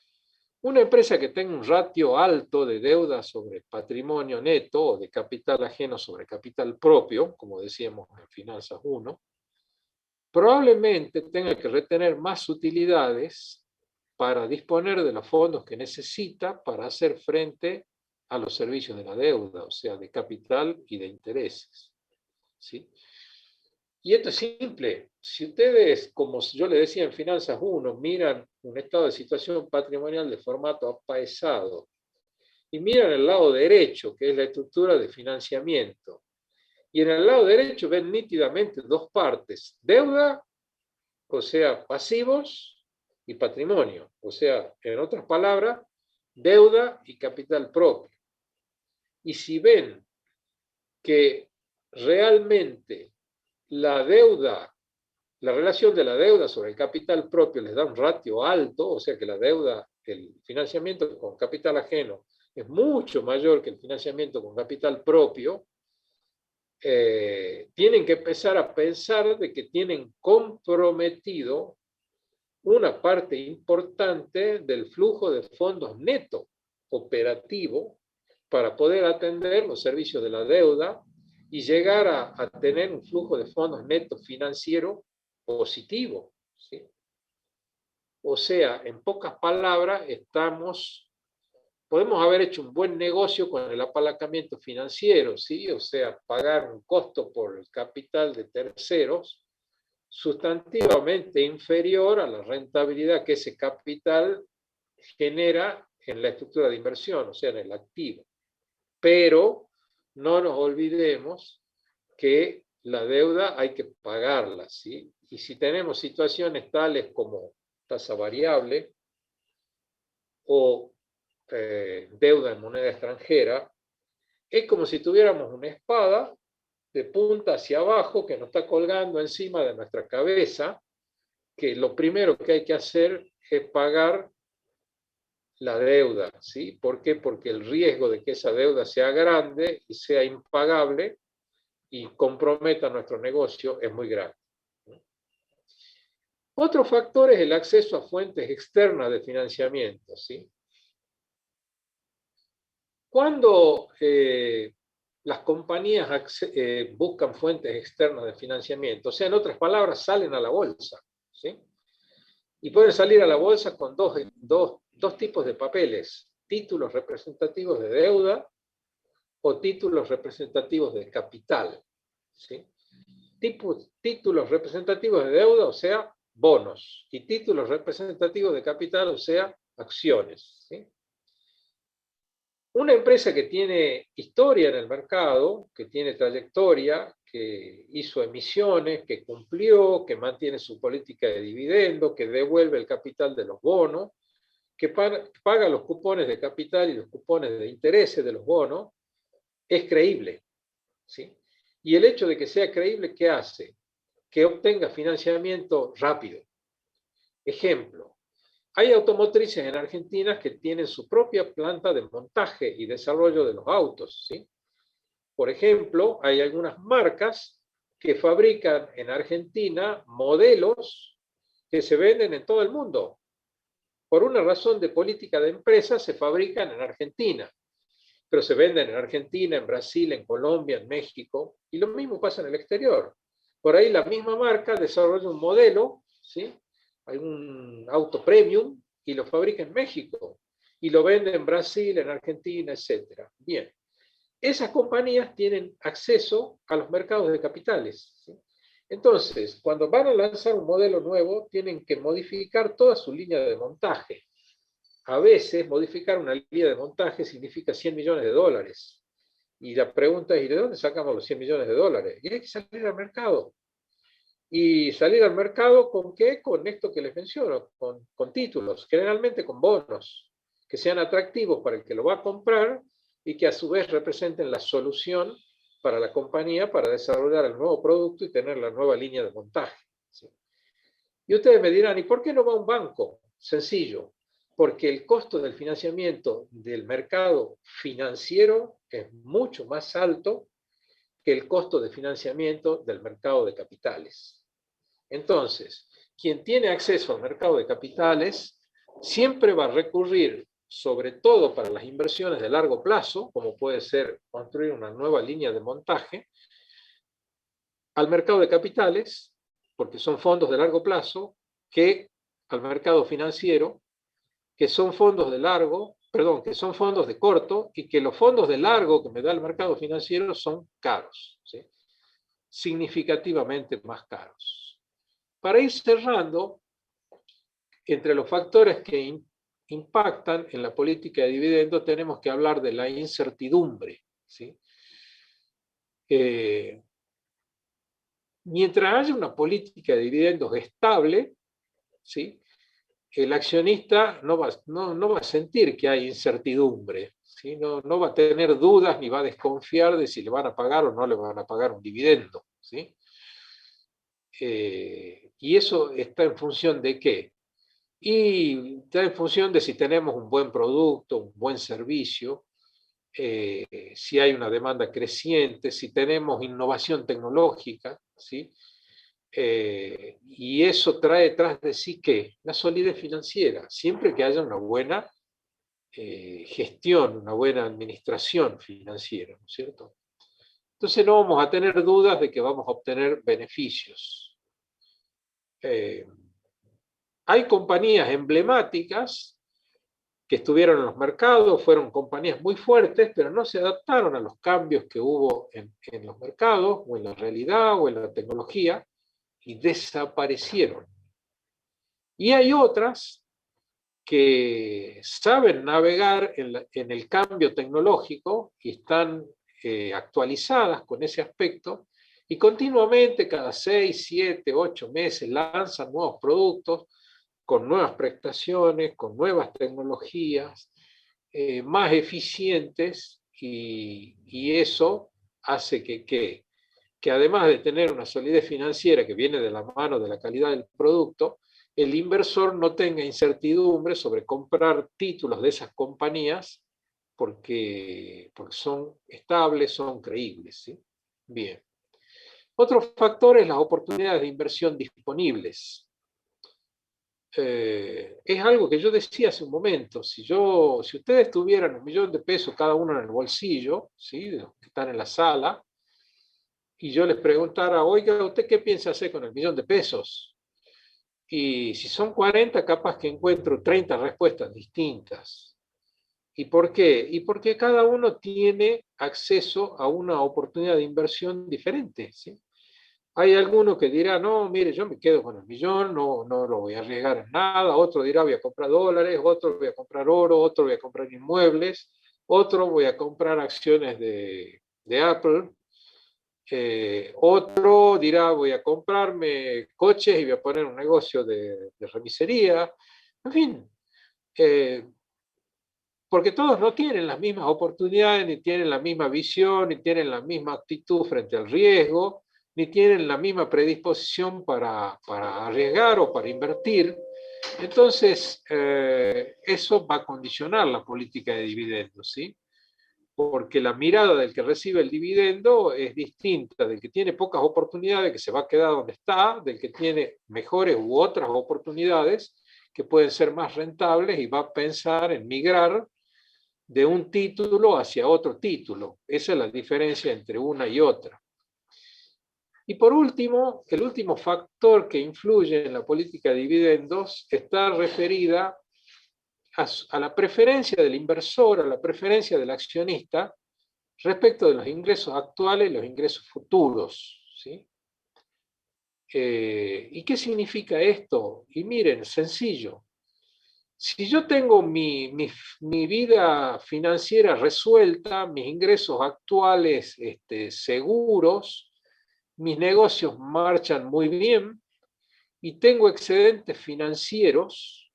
una empresa que tenga un ratio alto de deuda sobre patrimonio neto o de capital ajeno sobre capital propio, como decíamos en Finanzas 1, probablemente tenga que retener más utilidades para disponer de los fondos que necesita para hacer frente a los servicios de la deuda, o sea, de capital y de intereses. ¿Sí? Y esto es simple. Si ustedes, como yo les decía en Finanzas 1, miran un estado de situación patrimonial de formato apaesado y miran el lado derecho, que es la estructura de financiamiento, y en el lado derecho ven nítidamente dos partes: deuda, o sea, pasivos, y patrimonio, o sea, en otras palabras, deuda y capital propio. Y si ven que realmente la deuda, la relación de la deuda sobre el capital propio les da un ratio alto, o sea que la deuda, el financiamiento con capital ajeno es mucho mayor que el financiamiento con capital propio, tienen que empezar a pensar de que tienen comprometido una parte importante del flujo de fondos neto operativo para poder atender los servicios de la deuda y llegar a tener un flujo de fondos neto financiero positivo. ¿Sí? O sea, en pocas palabras, podemos haber hecho un buen negocio con el apalancamiento financiero, ¿sí? O sea, pagar un costo por el capital de terceros sustantivamente inferior a la rentabilidad que ese capital genera en la estructura de inversión, o sea, en el activo. Pero no nos olvidemos que la deuda hay que pagarla, ¿sí? Y si tenemos situaciones tales como tasa variable o deuda en moneda extranjera, es como si tuviéramos una espada de punta hacia abajo que nos está colgando encima de nuestra cabeza, que lo primero que hay que hacer es pagar la deuda, ¿sí? ¿Por qué? Porque el riesgo de que esa deuda sea grande y sea impagable y comprometa nuestro negocio es muy grande. Otro factor es el acceso a fuentes externas de financiamiento, ¿sí? Cuando las compañías buscan fuentes externas de financiamiento, o sea, en otras palabras, salen a la bolsa, ¿sí? Y pueden salir a la bolsa con dos tipos de papeles: títulos representativos de deuda o títulos representativos de capital. ¿Sí? Títulos representativos de deuda, o sea, bonos, y títulos representativos de capital, o sea, acciones. ¿Sí? Una empresa que tiene historia en el mercado, que tiene trayectoria, que hizo emisiones, que cumplió, que mantiene su política de dividendo, que devuelve el capital de los bonos, que paga los cupones de capital y los cupones de intereses de los bonos, es creíble. ¿Sí? Y el hecho de que sea creíble, ¿qué hace? Que obtenga financiamiento rápido. Ejemplo, hay automotrices en Argentina que tienen su propia planta de montaje y desarrollo de los autos. ¿Sí? Por ejemplo, hay algunas marcas que fabrican en Argentina modelos que se venden en todo el mundo. Por una razón de política de empresa, se fabrican en Argentina, pero se venden en Argentina, en Brasil, en Colombia, en México, y lo mismo pasa en el exterior. Por ahí la misma marca desarrolla un modelo, ¿sí? Hay un auto premium y lo fabrica en México, y lo vende en Brasil, en Argentina, etc. Bien, esas compañías tienen acceso a los mercados de capitales, ¿sí? Entonces, cuando van a lanzar un modelo nuevo, tienen que modificar toda su línea de montaje. A veces, modificar una línea de montaje significa 100 millones de dólares. Y la pregunta es, ¿y de dónde sacamos los 100 millones de dólares? Y hay que salir al mercado. ¿Y salir al mercado con qué? Con esto que les menciono, con títulos, generalmente con bonos, que sean atractivos para el que lo va a comprar y que a su vez representen la solución para la compañía para desarrollar el nuevo producto y tener la nueva línea de montaje. ¿Sí? Y ustedes me dirán, ¿y por qué no va a un banco? Sencillo, porque el costo del financiamiento del mercado financiero es mucho más alto que el costo de financiamiento del mercado de capitales. Entonces, quien tiene acceso al mercado de capitales siempre va a recurrir, sobre todo para las inversiones de largo plazo, como puede ser construir una nueva línea de montaje, al mercado de capitales, porque son fondos de largo plazo, que al mercado financiero, que son fondos de largo, perdón, que son fondos de corto, y que los fondos de largo que me da el mercado financiero son caros, ¿sí? Significativamente más caros. Para ir cerrando, entre los factores que impactan en la política de dividendos tenemos que hablar de la incertidumbre, ¿sí? Mientras haya una política de dividendos estable, ¿sí?, el accionista no va a sentir que hay incertidumbre, ¿sí? No va a tener dudas ni va a desconfiar de si le van a pagar o no le van a pagar un dividendo, ¿sí? Y eso está en función de qué. Y está en función de si tenemos un buen producto, un buen servicio, si hay una demanda creciente, si tenemos innovación tecnológica, ¿sí? Y eso trae tras de sí ¿qué? La solidez financiera, siempre que haya una buena gestión, una buena administración financiera, ¿no es cierto? Entonces no vamos a tener dudas de que vamos a obtener beneficios. Hay compañías emblemáticas que estuvieron en los mercados, fueron compañías muy fuertes, pero no se adaptaron a los cambios que hubo en los mercados, o en la realidad, o en la tecnología, y desaparecieron. Y hay otras que saben navegar en el cambio tecnológico y están actualizadas con ese aspecto, y continuamente, cada 6, 7, 8 meses, lanzan nuevos productos con nuevas prestaciones, con nuevas tecnologías, más eficientes, y eso hace que además de tener una solidez financiera que viene de la mano de la calidad del producto, el inversor no tenga incertidumbre sobre comprar títulos de esas compañías porque son estables, son creíbles, ¿sí? Bien. Otro factor es las oportunidades de inversión disponibles. Es algo que yo decía hace un momento. Si ustedes tuvieran $1.000.000 cada uno en el bolsillo, ¿sí?, de los que están en la sala, y yo les preguntara, oiga, ¿usted qué piensa hacer con el $1.000.000? Y si son 40, capaz que encuentro 30 respuestas distintas. ¿Y por qué? Y porque cada uno tiene acceso a una oportunidad de inversión diferente, ¿sí? Hay alguno que dirá, no, mire, yo me quedo con el millón, no lo voy a arriesgar en nada. Otro dirá, voy a comprar dólares, otro voy a comprar oro, otro voy a comprar inmuebles, otro voy a comprar acciones de Apple. Otro dirá, voy a comprarme coches y voy a poner un negocio de remisería. En fin, porque todos no tienen las mismas oportunidades, ni tienen la misma visión, ni tienen la misma actitud frente al riesgo, ni tienen la misma predisposición para arriesgar o para invertir. Entonces, eso va a condicionar la política de dividendos, ¿sí? Porque la mirada del que recibe el dividendo es distinta del que tiene pocas oportunidades, que se va a quedar donde está, del que tiene mejores u otras oportunidades que pueden ser más rentables y va a pensar en migrar de un título hacia otro título. Esa es la diferencia entre una y otra. Y por último, el último factor que influye en la política de dividendos está referida a la preferencia del inversor, a la preferencia del accionista respecto de los ingresos actuales y los ingresos futuros, ¿sí? ¿Y qué significa esto? Y miren, sencillo. Si yo tengo mi vida financiera resuelta, mis ingresos actuales seguros, mis negocios marchan muy bien y tengo excedentes financieros,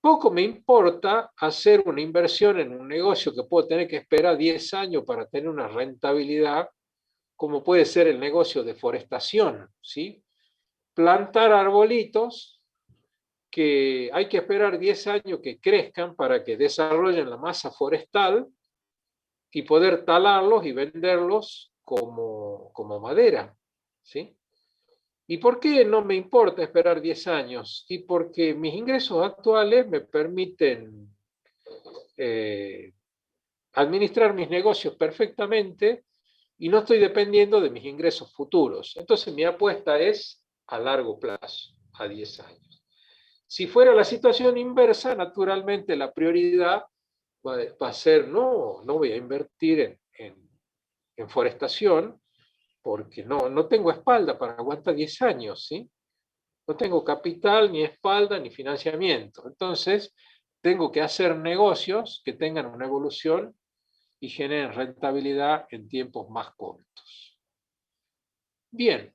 poco me importa hacer una inversión en un negocio que puedo tener que esperar 10 años para tener una rentabilidad, como puede ser el negocio de forestación, ¿sí? plantar arbolitos que hay que esperar 10 años que crezcan para que desarrollen la masa forestal y poder talarlos y venderlos como madera, ¿sí? ¿Y por qué no me importa esperar 10 años? Y porque mis ingresos actuales me permiten administrar mis negocios perfectamente y no estoy dependiendo de mis ingresos futuros. Entonces mi apuesta es a largo plazo, a 10 años. Si fuera la situación inversa, naturalmente la prioridad va a ser, no voy a invertir en forestación porque no tengo espalda para aguantar 10 años, ¿sí? No tengo capital, ni espalda, ni financiamiento. Entonces, tengo que hacer negocios que tengan una evolución y generen rentabilidad en tiempos más cortos. Bien,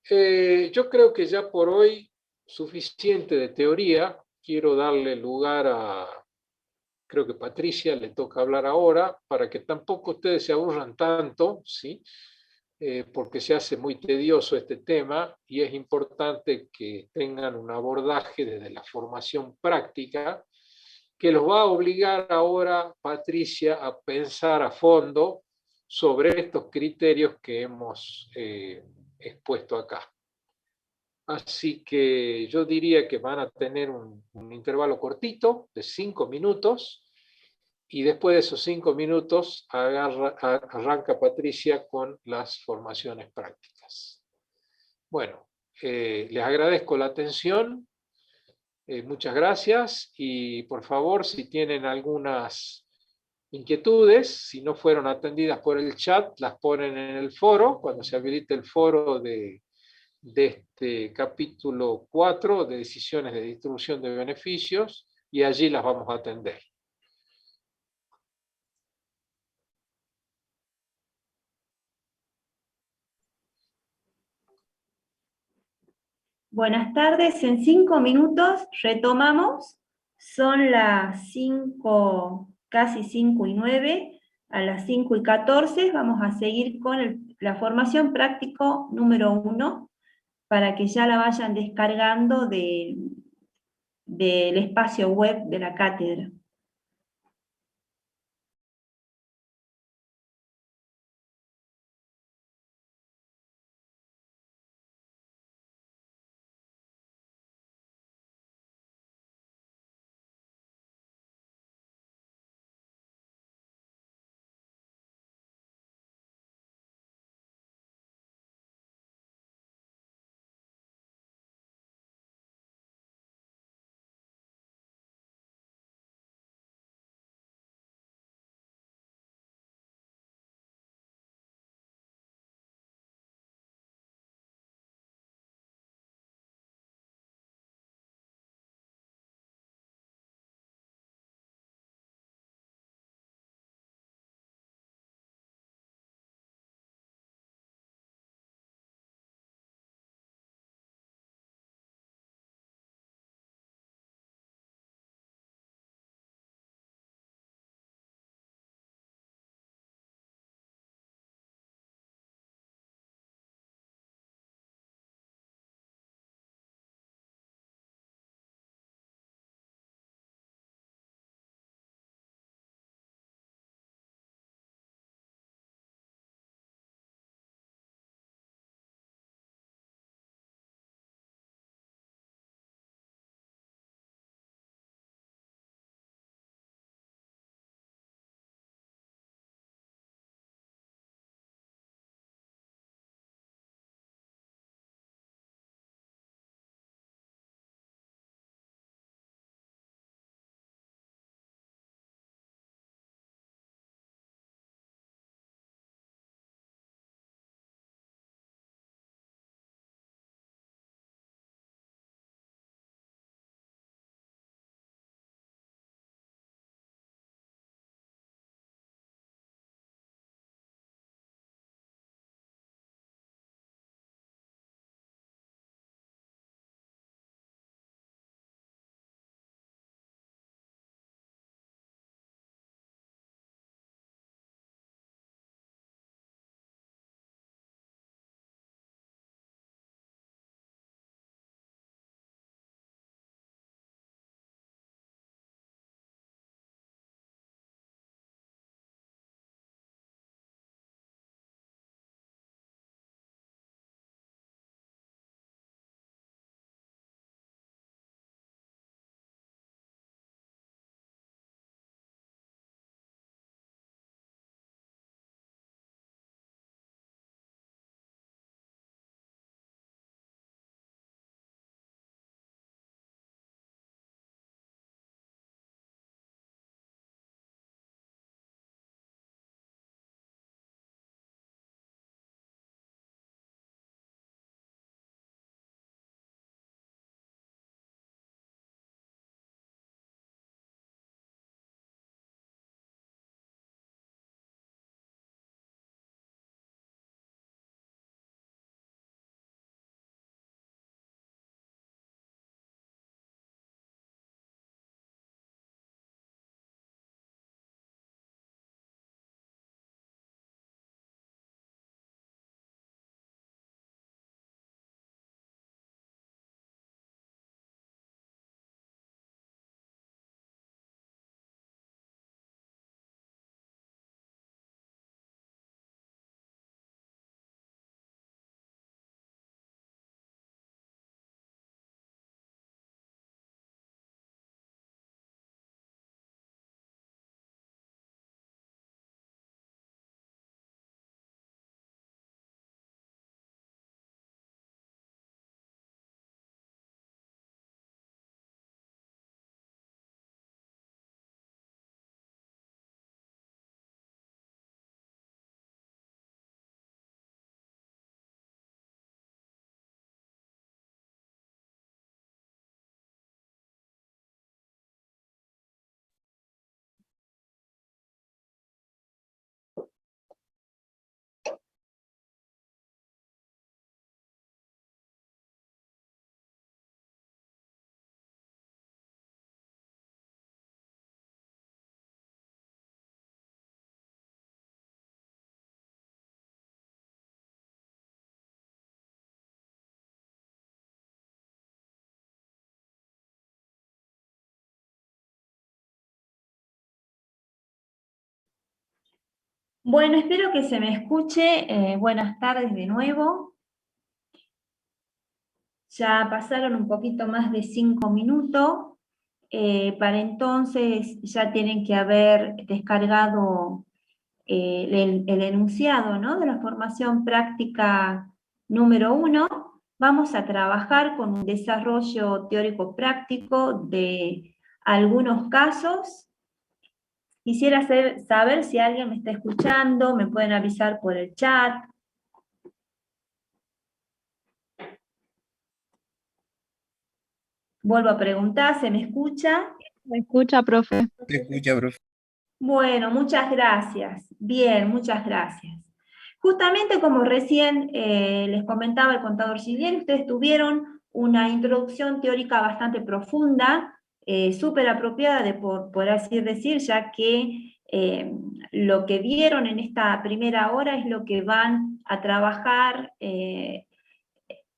yo creo que ya por hoy suficiente de teoría. Quiero darle lugar creo que Patricia le toca hablar ahora, para que tampoco ustedes se aburran tanto, ¿sí? Porque se hace muy tedioso este tema y es importante que tengan un abordaje desde la formación práctica que los va a obligar ahora, Patricia, a pensar a fondo sobre estos criterios que hemos expuesto acá. Así que yo diría que van a tener un intervalo cortito de 5 minutos y después de esos 5 minutos arranca Patricia con las formaciones prácticas. Bueno, les agradezco la atención, muchas gracias y por favor, si tienen algunas inquietudes, si no fueron atendidas por el chat, las ponen en el foro, cuando se habilite el foro de este capítulo 4 de decisiones de distribución de beneficios y allí las vamos a atender. Buenas tardes, en 5 minutos retomamos, son las 5, casi 5:09, a las 5:14 vamos a seguir con la formación práctico número 1 para que ya la vayan descargando del espacio web de la cátedra. Bueno, espero que se me escuche. Buenas tardes de nuevo. Ya pasaron un poquito más de 5 minutos. Para entonces ya tienen que haber descargado el enunciado, ¿no?, de la formación práctica número 1. Vamos a trabajar con un desarrollo teórico práctico de algunos casos. Quisiera saber si alguien me está escuchando, me pueden avisar por el chat. Vuelvo a preguntar, ¿se me escucha? ¿Me escucha, profe? Se escucha, profe. Bueno, muchas gracias. Bien, muchas gracias. Justamente como recién les comentaba el contador Giglieri, ustedes tuvieron una introducción teórica bastante profunda, súper apropiada, por así decir, ya que lo que vieron en esta primera hora es lo que van a trabajar,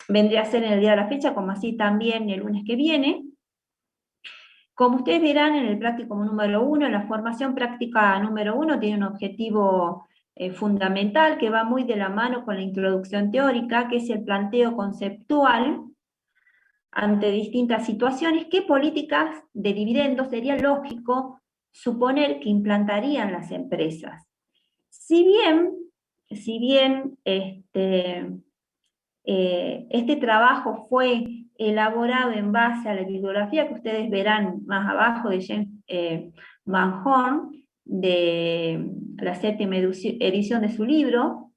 vendría a ser en el día de la fecha, como así también el lunes que viene. Como ustedes verán en el práctico número 1, la formación práctica número 1 tiene un objetivo fundamental que va muy de la mano con la introducción teórica, que es el planteo conceptual ante distintas situaciones. ¿Qué políticas de dividendos sería lógico suponer que implantarían las empresas? Si bien este trabajo fue elaborado en base a la bibliografía que ustedes verán más abajo de James Van Horn, de la 7ª edición de su libro.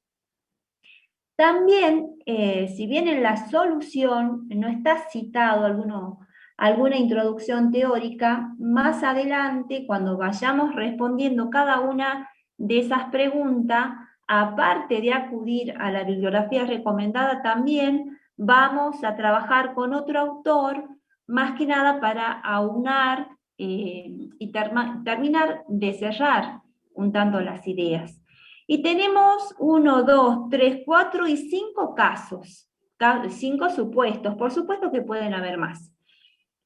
También, si bien en la solución no está citado alguna introducción teórica, más adelante, cuando vayamos respondiendo cada una de esas preguntas, aparte de acudir a la bibliografía recomendada, también vamos a trabajar con otro autor, más que nada para aunar y terminar de cerrar un tanto las ideas. Y tenemos 1, 2, 3, 4 y 5 casos, 5 supuestos, por supuesto que pueden haber más.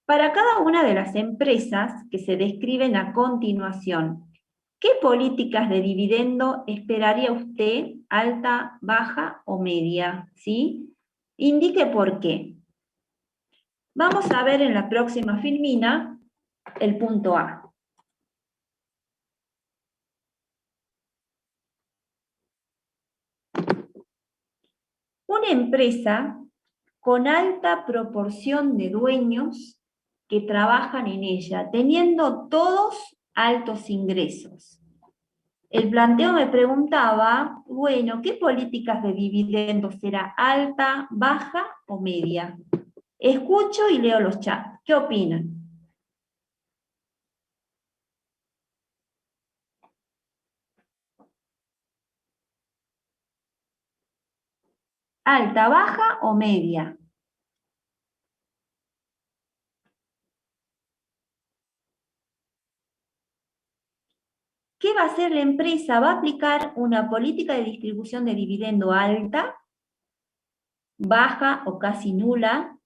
Para cada una de las empresas que se describen a continuación, ¿qué políticas de dividendo esperaría usted, alta, baja o media? ¿Sí? Indique por qué. Vamos a ver en la próxima filmina el punto A. Una empresa con alta proporción de dueños que trabajan en ella, teniendo todos altos ingresos. El planteo me preguntaba, bueno, ¿qué políticas de dividendos será alta, baja o media? Escucho y leo los chats. ¿Qué opinan? ¿Alta, baja o media? ¿Qué va a hacer la empresa? ¿Va a aplicar una política de distribución de dividendo alta, baja o casi nula?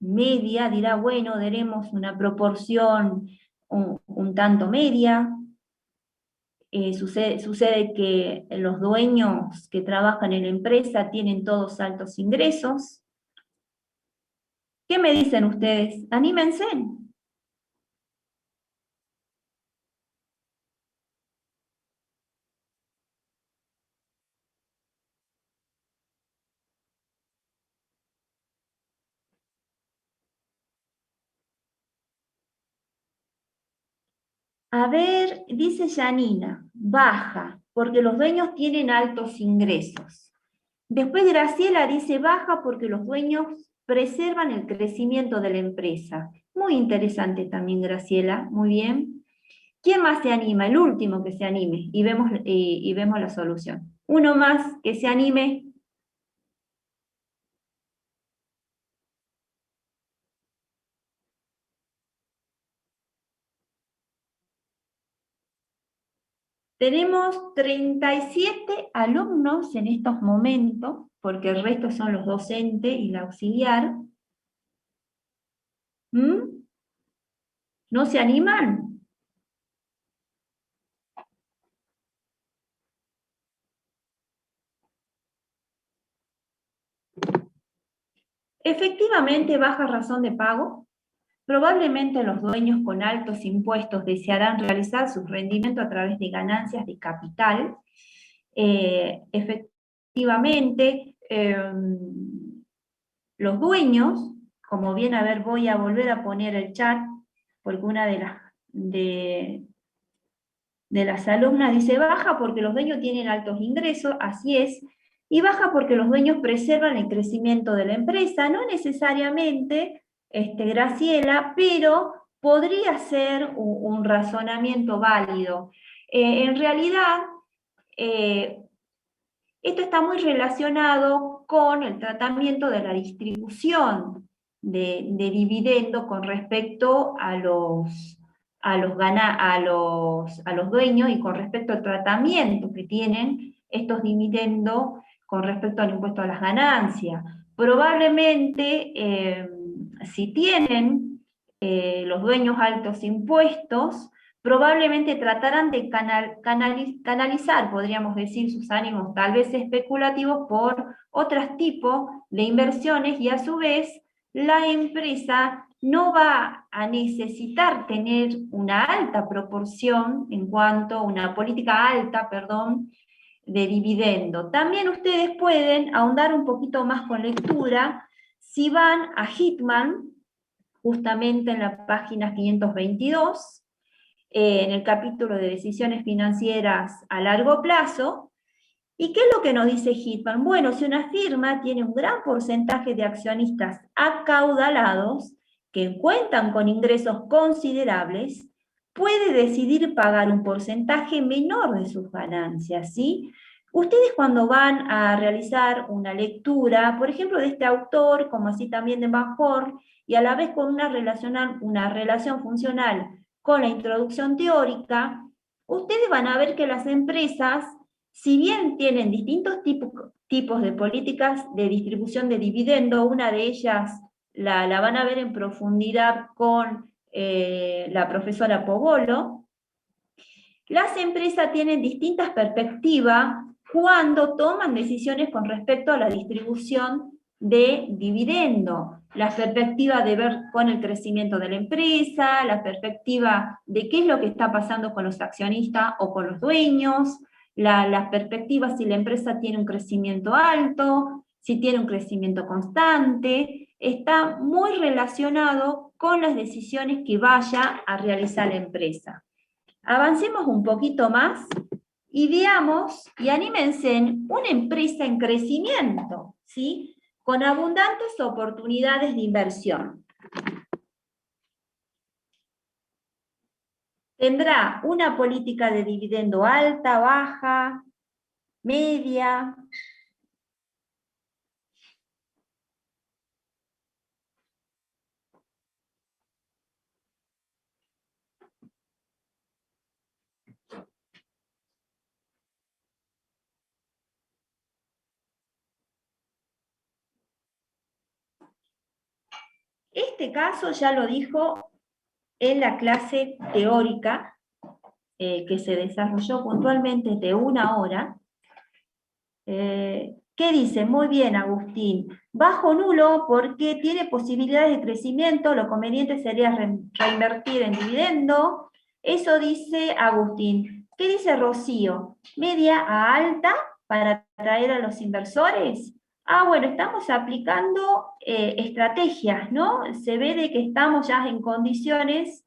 Media, dirá, bueno, daremos una proporción un tanto media. Sucede que los dueños que trabajan en la empresa tienen todos altos ingresos. ¿Qué me dicen ustedes? ¡Anímense! A ver, dice Janina, baja, porque los dueños tienen altos ingresos. Después Graciela dice baja porque los dueños preservan el crecimiento de la empresa. Muy interesante también, Graciela, muy bien. ¿Quién más se anima? El último que se anime y vemos la solución. Uno más que se anime. Tenemos 37 alumnos en estos momentos, porque el resto son los docentes y la auxiliar. ¿Mm? ¿No se animan? Efectivamente, baja razón de pago. Probablemente los dueños con altos impuestos desearán realizar su rendimiento a través de ganancias de capital. Efectivamente, los dueños, como bien, a ver, voy a volver a poner el chat, porque una de las alumnas dice, baja porque los dueños tienen altos ingresos, así es, y baja porque los dueños preservan el crecimiento de la empresa, no necesariamente, Graciela, pero podría ser un razonamiento válido. En realidad, esto está muy relacionado con el tratamiento de la distribución de dividendo con respecto a los dueños y con respecto al tratamiento que tienen estos dividendos con respecto al impuesto a las ganancias. Probablemente, si tienen los dueños altos impuestos, probablemente tratarán de canalizar, podríamos decir, sus ánimos tal vez especulativos por otros tipos de inversiones, y a su vez la empresa no va a necesitar tener una alta proporción en cuanto a una política alta, perdón, de dividendo. También ustedes pueden ahondar un poquito más con lectura si van a Hitman, justamente en la página 522, en el capítulo de decisiones financieras a largo plazo. ¿Y qué es lo que nos dice Hitman? Bueno, si una firma tiene un gran porcentaje de accionistas acaudalados que cuentan con ingresos considerables, puede decidir pagar un porcentaje menor de sus ganancias, ¿sí? Ustedes, cuando van a realizar una lectura, por ejemplo, de este autor, como así también de Bajor, y a la vez con una relación funcional con la introducción teórica, ustedes van a ver que las empresas, si bien tienen distintos tipos de políticas de distribución de dividendo, una de ellas la van a ver en profundidad con la profesora Pogolo, las empresas tienen distintas perspectivas cuando toman decisiones con respecto a la distribución de dividendo. La perspectiva de ver con el crecimiento de la empresa, la perspectiva de qué es lo que está pasando con los accionistas o con los dueños, la perspectiva si la empresa tiene un crecimiento alto, si tiene un crecimiento constante, está muy relacionado con las decisiones que vaya a realizar la empresa. Avancemos un poquito más y veamos, y anímense, en una empresa en crecimiento, ¿sí? Con abundantes oportunidades de inversión. Tendrá una política de dividendo alta, baja, media. Este caso ya lo dijo en la clase teórica que se desarrolló puntualmente de 1 hora. ¿Qué dice? Muy bien, Agustín. Bajo nulo porque tiene posibilidades de crecimiento, lo conveniente sería reinvertir en dividendo. Eso dice Agustín. ¿Qué dice Rocío? Media a alta para atraer a los inversores. Ah, bueno, estamos aplicando estrategias, ¿no? Se ve de que estamos ya en condiciones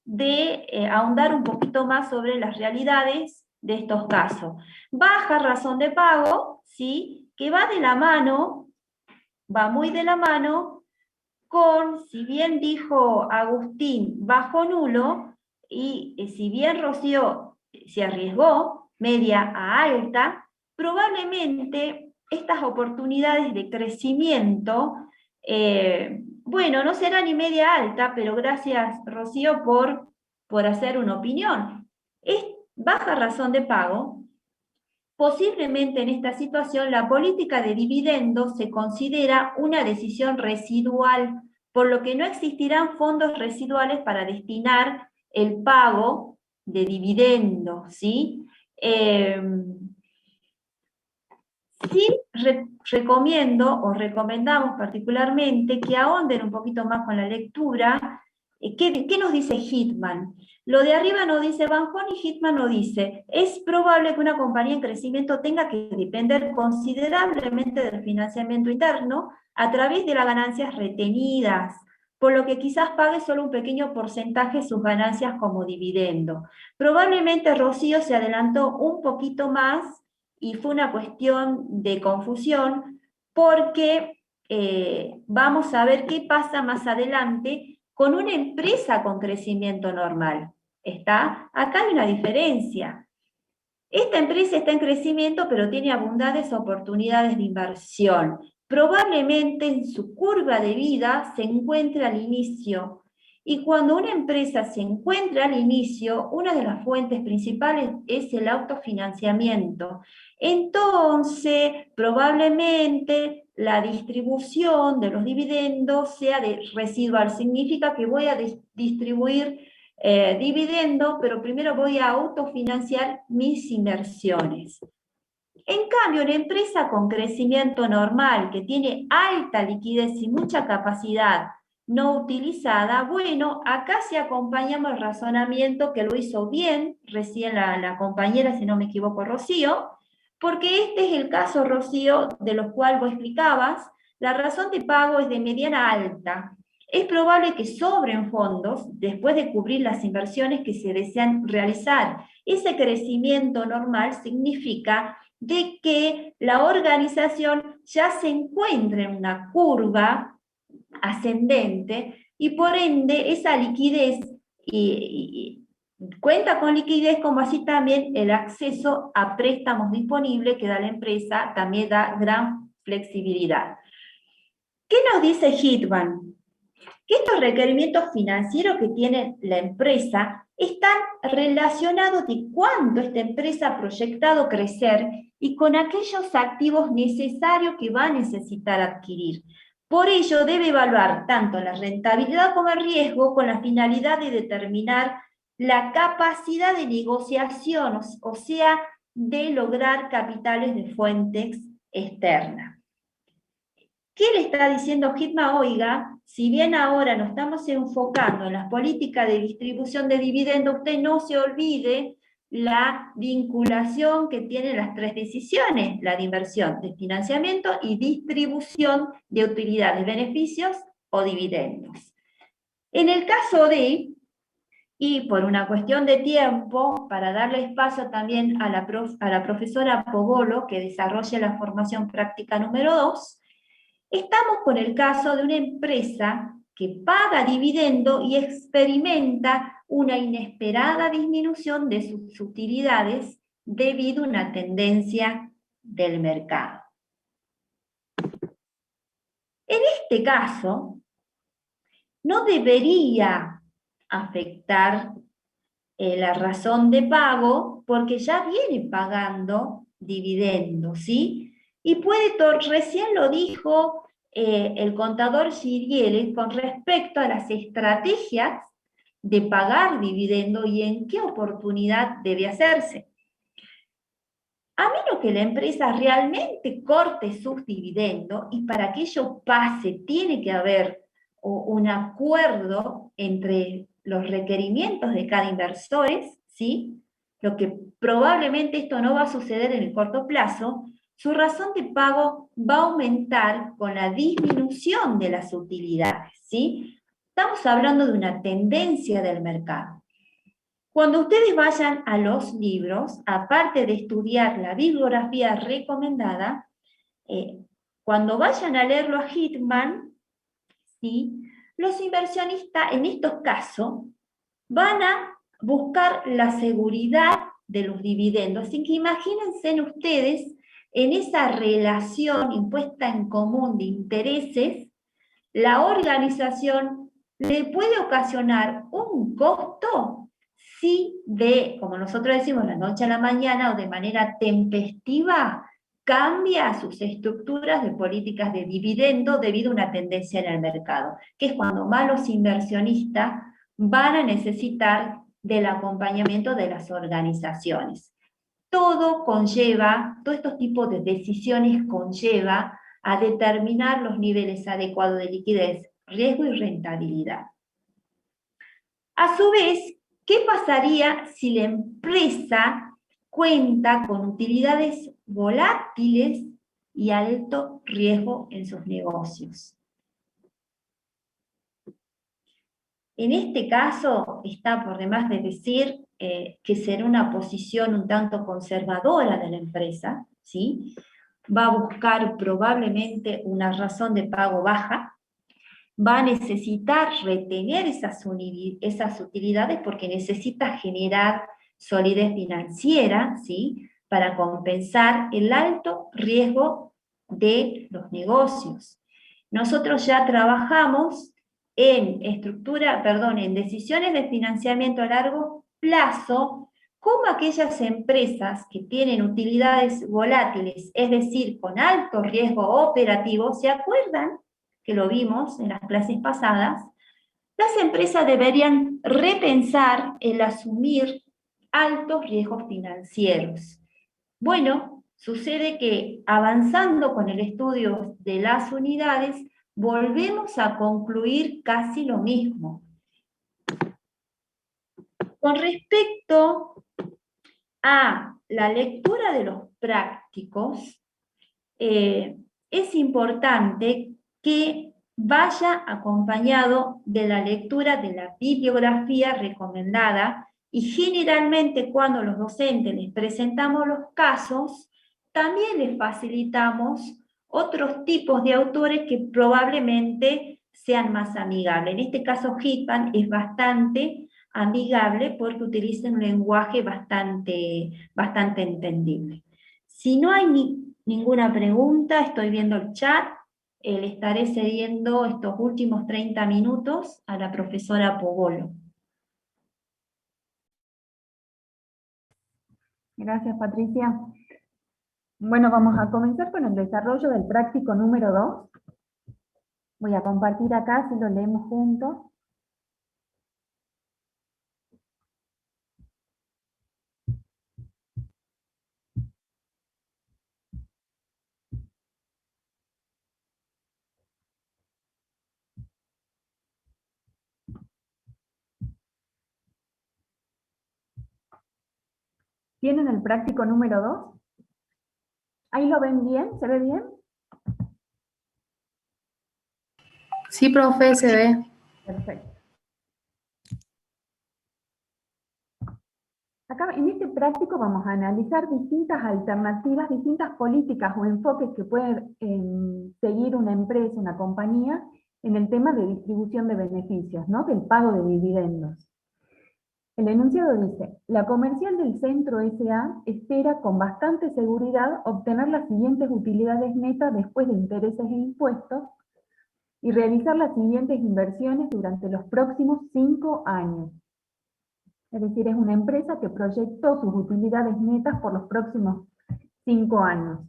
de ahondar un poquito más sobre las realidades de estos casos. Baja razón de pago, ¿sí? Que va de la mano, va muy de la mano con, si bien dijo Agustín, bajo nulo, y si bien Rocío se arriesgó, media a alta, probablemente estas oportunidades de crecimiento, bueno, no será ni media alta, pero gracias, Rocío, por hacer una opinión. Es baja razón de pago. Posiblemente en esta situación la política de dividendos se considera una decisión residual, por lo que no existirán fondos residuales para destinar el pago de dividendos, ¿sí? Sí, recomiendo o recomendamos particularmente que ahonden un poquito más con la lectura. ¿Qué nos dice Hitman? Lo de arriba nos dice Van Horn y Hitman nos dice, es probable que una compañía en crecimiento tenga que depender considerablemente del financiamiento interno a través de las ganancias retenidas, por lo que quizás pague solo un pequeño porcentaje de sus ganancias como dividendo. Probablemente Rocío se adelantó un poquito más y fue una cuestión de confusión porque vamos a ver qué pasa más adelante con una empresa con crecimiento normal. ¿Está? Acá hay una diferencia. Esta empresa está en crecimiento, pero tiene abundantes oportunidades de inversión. Probablemente en su curva de vida se encuentre al inicio. Y cuando una empresa se encuentra al inicio, una de las fuentes principales es el autofinanciamiento. Entonces, probablemente la distribución de los dividendos sea residual. Significa que voy a distribuir dividendo, pero primero voy a autofinanciar mis inversiones. En cambio, una empresa con crecimiento normal, que tiene alta liquidez y mucha capacidad no utilizada, bueno, acá sí acompañamos el razonamiento que lo hizo bien recién la compañera, si no me equivoco, Rocío, porque este es el caso, Rocío, de los cuales vos explicabas, la razón de pago es de mediana a alta. Es probable que sobren fondos después de cubrir las inversiones que se desean realizar. Ese crecimiento normal significa de que la organización ya se encuentra en una curva ascendente y por ende esa liquidez cuenta con liquidez, como así también el acceso a préstamos disponibles que da la empresa también da gran flexibilidad. ¿Qué nos dice Hitman? Que estos requerimientos financieros que tiene la empresa están relacionados de cuánto esta empresa ha proyectado crecer y con aquellos activos necesarios que va a necesitar adquirir. Por ello, debe evaluar tanto la rentabilidad como el riesgo con la finalidad de determinar la capacidad de negociación, o sea, de lograr capitales de fuentes externas. ¿Qué le está diciendo Hitman? Oiga, si bien ahora nos estamos enfocando en las políticas de distribución de dividendos, usted no se olvide la vinculación que tienen las tres decisiones, la de inversión, de financiamiento y distribución de utilidades, beneficios o dividendos. En el caso de, y por una cuestión de tiempo, para darle espacio también a la profesora Pogolo, que desarrolle la formación práctica número 2, estamos con el caso de una empresa que paga dividendo y experimenta una inesperada disminución de sus utilidades debido a una tendencia del mercado. En este caso, no debería afectar la razón de pago porque ya viene pagando dividendos, ¿sí? Y recién lo dijo el contador Giriele con respecto a las estrategias de pagar dividendo y en qué oportunidad debe hacerse. A menos que la empresa realmente corte sus dividendos, y para que ello pase tiene que haber un acuerdo entre los requerimientos de cada inversor, ¿sí? Lo que probablemente esto no va a suceder en el corto plazo, su razón de pago va a aumentar con la disminución de las utilidades, ¿sí? Estamos hablando de una tendencia del mercado. Cuando ustedes vayan a los libros, aparte de estudiar la bibliografía recomendada, cuando vayan a leerlo a Hitman, ¿sí? Los inversionistas en estos casos van a buscar la seguridad de los dividendos. Así que imagínense ustedes en esa relación impuesta en común de intereses, la organización le puede ocasionar un costo si como nosotros decimos, la noche a la mañana o de manera tempestiva, cambia sus estructuras de políticas de dividendo debido a una tendencia en el mercado, que es cuando más los inversionistas van a necesitar del acompañamiento de las organizaciones. todo conlleva, todos estos tipos de decisiones conlleva a determinar los niveles adecuados de liquidez, riesgo y rentabilidad. A su vez, ¿qué pasaría si la empresa cuenta con utilidades volátiles y alto riesgo en sus negocios? En este caso, está por demás de decir que será una posición un tanto conservadora de la empresa, ¿sí? Va a buscar probablemente una razón de pago baja, va a necesitar retener esas utilidades porque necesita generar solidez financiera, ¿sí? Para compensar el alto riesgo de los negocios. Nosotros ya trabajamos en decisiones de financiamiento a largo plazo, como aquellas empresas que tienen utilidades volátiles, es decir, con alto riesgo operativo. ¿Se acuerdan que lo vimos en las clases pasadas? Las empresas deberían repensar el asumir altos riesgos financieros. Bueno, sucede que avanzando con el estudio de las unidades, volvemos a concluir casi lo mismo. Con respecto a la lectura de los prácticos, es importante que vaya acompañado de la lectura de la bibliografía recomendada, y generalmente cuando los docentes les presentamos los casos, también les facilitamos otros tipos de autores que probablemente sean más amigables. En este caso, Hitman es bastante amigable porque utiliza un lenguaje bastante entendible. Si no hay ninguna pregunta, estoy viendo el chat, le estaré cediendo estos últimos 30 minutos a la profesora Pogolo. Gracias, Patricia. Bueno, vamos a comenzar con el desarrollo del práctico número 2. Voy a compartir acá, si lo leemos juntos. ¿Tienen el práctico número 2? ¿Ahí lo ven bien? ¿Se ve bien? Sí, profe, se ve. Perfecto. Acá en este práctico vamos a analizar distintas alternativas, distintas políticas o enfoques que puede seguir una empresa, una compañía, en el tema de distribución de beneficios, ¿no? Del pago de dividendos. El enunciado dice: la comercial del Centro S.A. espera con bastante seguridad obtener las siguientes utilidades netas después de intereses e impuestos y realizar las siguientes inversiones durante los próximos 5 años. Es decir, es una empresa que proyectó sus utilidades netas por los próximos 5 años.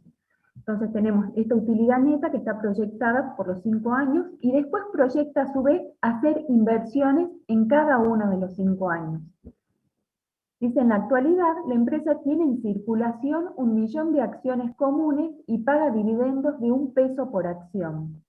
Entonces tenemos esta utilidad neta que está proyectada por los 5 años, y después proyecta a su vez hacer inversiones en cada uno de los 5 años. Dice: en la actualidad, la empresa tiene en circulación 1 millón de acciones comunes y paga dividendos de 1 peso por acción.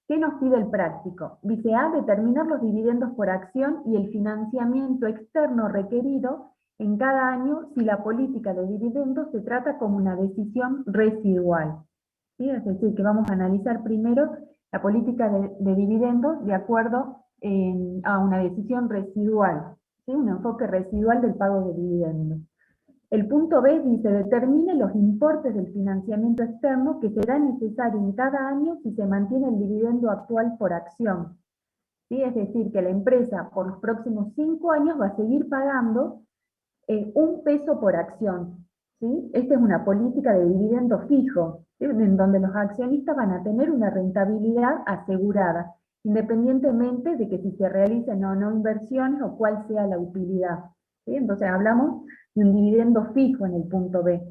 ¿Qué nos pide el práctico? Dice: A, determinar los dividendos por acción y el financiamiento externo requerido en cada año si la política de dividendos se trata como una decisión residual. ¿Sí? Es decir, que vamos a analizar primero la política de dividendos de acuerdo a una decisión residual, ¿sí? Un enfoque residual del pago de dividendos. El punto B dice: determine los importes del financiamiento externo que será necesario en cada año si se mantiene el dividendo actual por acción. ¿Sí? Es decir, que la empresa por los próximos 5 años va a seguir pagando 1 peso por acción. ¿Sí? Esta es una política de dividendo fijo, ¿sí? En donde los accionistas van a tener una rentabilidad asegurada, independientemente de que si se realicen o no inversiones o cuál sea la utilidad. ¿Sí? Entonces hablamos de un dividendo fijo en el punto B.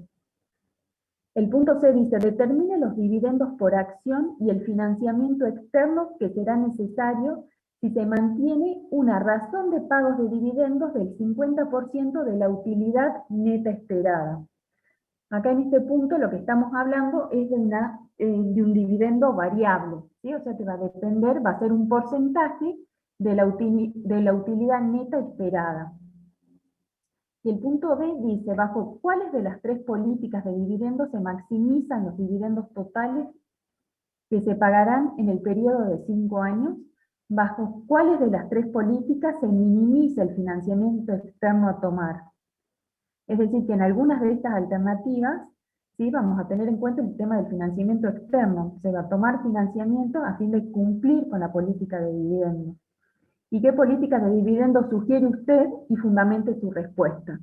El punto C dice: determine los dividendos por acción y el financiamiento externo que será necesario si se mantiene una razón de pagos de dividendos del 50% de la utilidad neta esperada. Acá en este punto lo que estamos hablando es de un dividendo variable, ¿sí? O sea que va a depender, va a ser un porcentaje de la utilidad neta esperada. Y el punto B dice, ¿bajo cuáles de las tres políticas de dividendos se maximizan los dividendos totales que se pagarán en el periodo de 5 años? ¿Bajo cuáles de las tres políticas se minimiza el financiamiento externo a tomar? Es decir, que en algunas de estas alternativas, ¿sí?, vamos a tener en cuenta el tema del financiamiento externo. Se va a tomar financiamiento a fin de cumplir con la política de dividendos. ¿Y qué política de dividendos sugiere usted y fundamente su respuesta?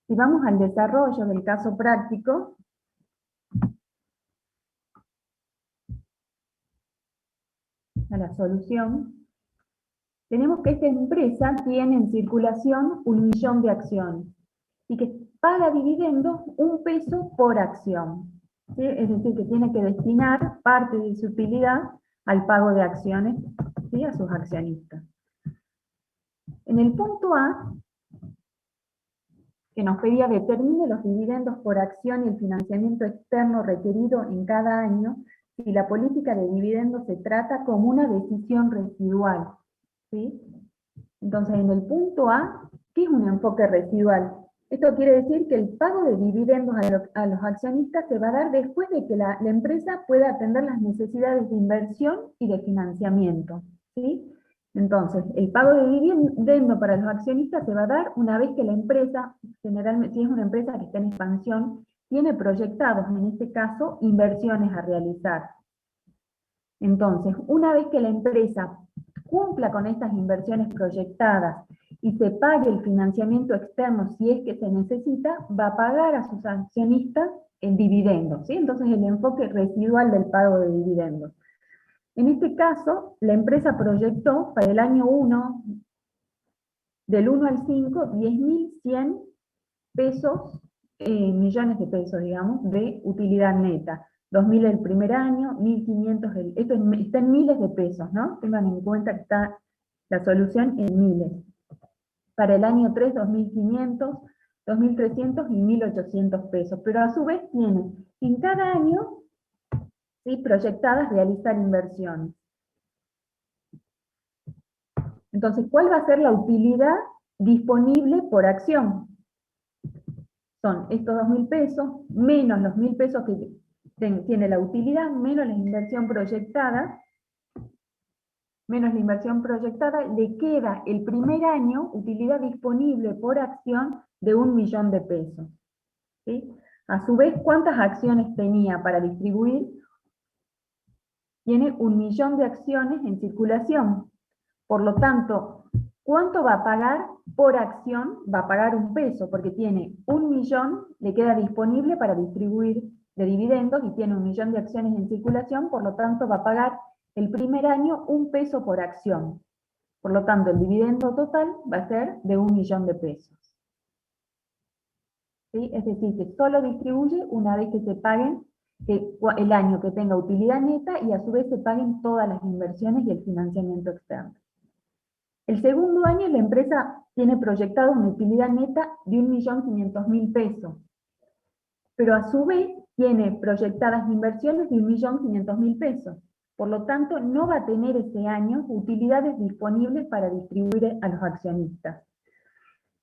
Si vamos al desarrollo del caso práctico, a la solución, tenemos que esta empresa tiene en circulación 1 millón de acciones y que paga dividendos 1 peso por acción, ¿sí? Es decir, que tiene que destinar parte de su utilidad al pago de acciones, ¿sí?, a sus accionistas. En el punto A, que nos pedía determine los dividendos por acción y el financiamiento externo requerido en cada año, si la política de dividendos se trata como una decisión residual, ¿sí? Entonces, en el punto A, ¿qué es un enfoque residual? Esto quiere decir que el pago de dividendos a los accionistas se va a dar después de que la empresa pueda atender las necesidades de inversión y de financiamiento, ¿sí? Entonces, el pago de dividendo para los accionistas se va a dar una vez que la empresa, generalmente si es una empresa que está en expansión, tiene proyectados, en este caso, inversiones a realizar. Entonces, una vez que la empresa cumpla con estas inversiones proyectadas y se pague el financiamiento externo si es que se necesita, va a pagar a sus accionistas en dividendos, ¿sí? Entonces el enfoque residual del pago de dividendos. En este caso, la empresa proyectó para el año 1, del 1 al 5, 10.100 pesos, millones de pesos, digamos, de utilidad neta. 2.000 el primer año, 1.500, esto está en miles de pesos, ¿no? Tengan en cuenta que está la solución en miles. Para el año 3, 2.500, 2.300 y 1.800 pesos. Pero a su vez tienen en cada año, ¿sí?, proyectadas realizar inversiones. Entonces, ¿cuál va a ser la utilidad disponible por acción? Son estos 2.000 pesos, menos los 1.000 pesos que tiene la utilidad, menos la inversión proyectada, le queda el primer año utilidad disponible por acción de 1 millón de pesos, ¿sí? A su vez, ¿cuántas acciones tenía para distribuir? Tiene 1 millón de acciones en circulación. Por lo tanto, ¿cuánto va a pagar por acción? Va a pagar 1 peso, porque tiene 1 millón, le queda disponible para distribuir de dividendos, y tiene 1 millón de acciones en circulación, por lo tanto va a pagar el primer año 1 peso por acción. Por lo tanto, el dividendo total va a ser de 1 millón de pesos. ¿Sí? Es decir, que solo distribuye una vez que se paguen el año que tenga utilidad neta, y a su vez se paguen todas las inversiones y el financiamiento externo. El segundo año la empresa tiene proyectado una utilidad neta de 1.500.000 pesos, pero a su vez tiene proyectadas inversiones de 1.500.000 pesos. Por lo tanto, no va a tener ese año utilidades disponibles para distribuir a los accionistas.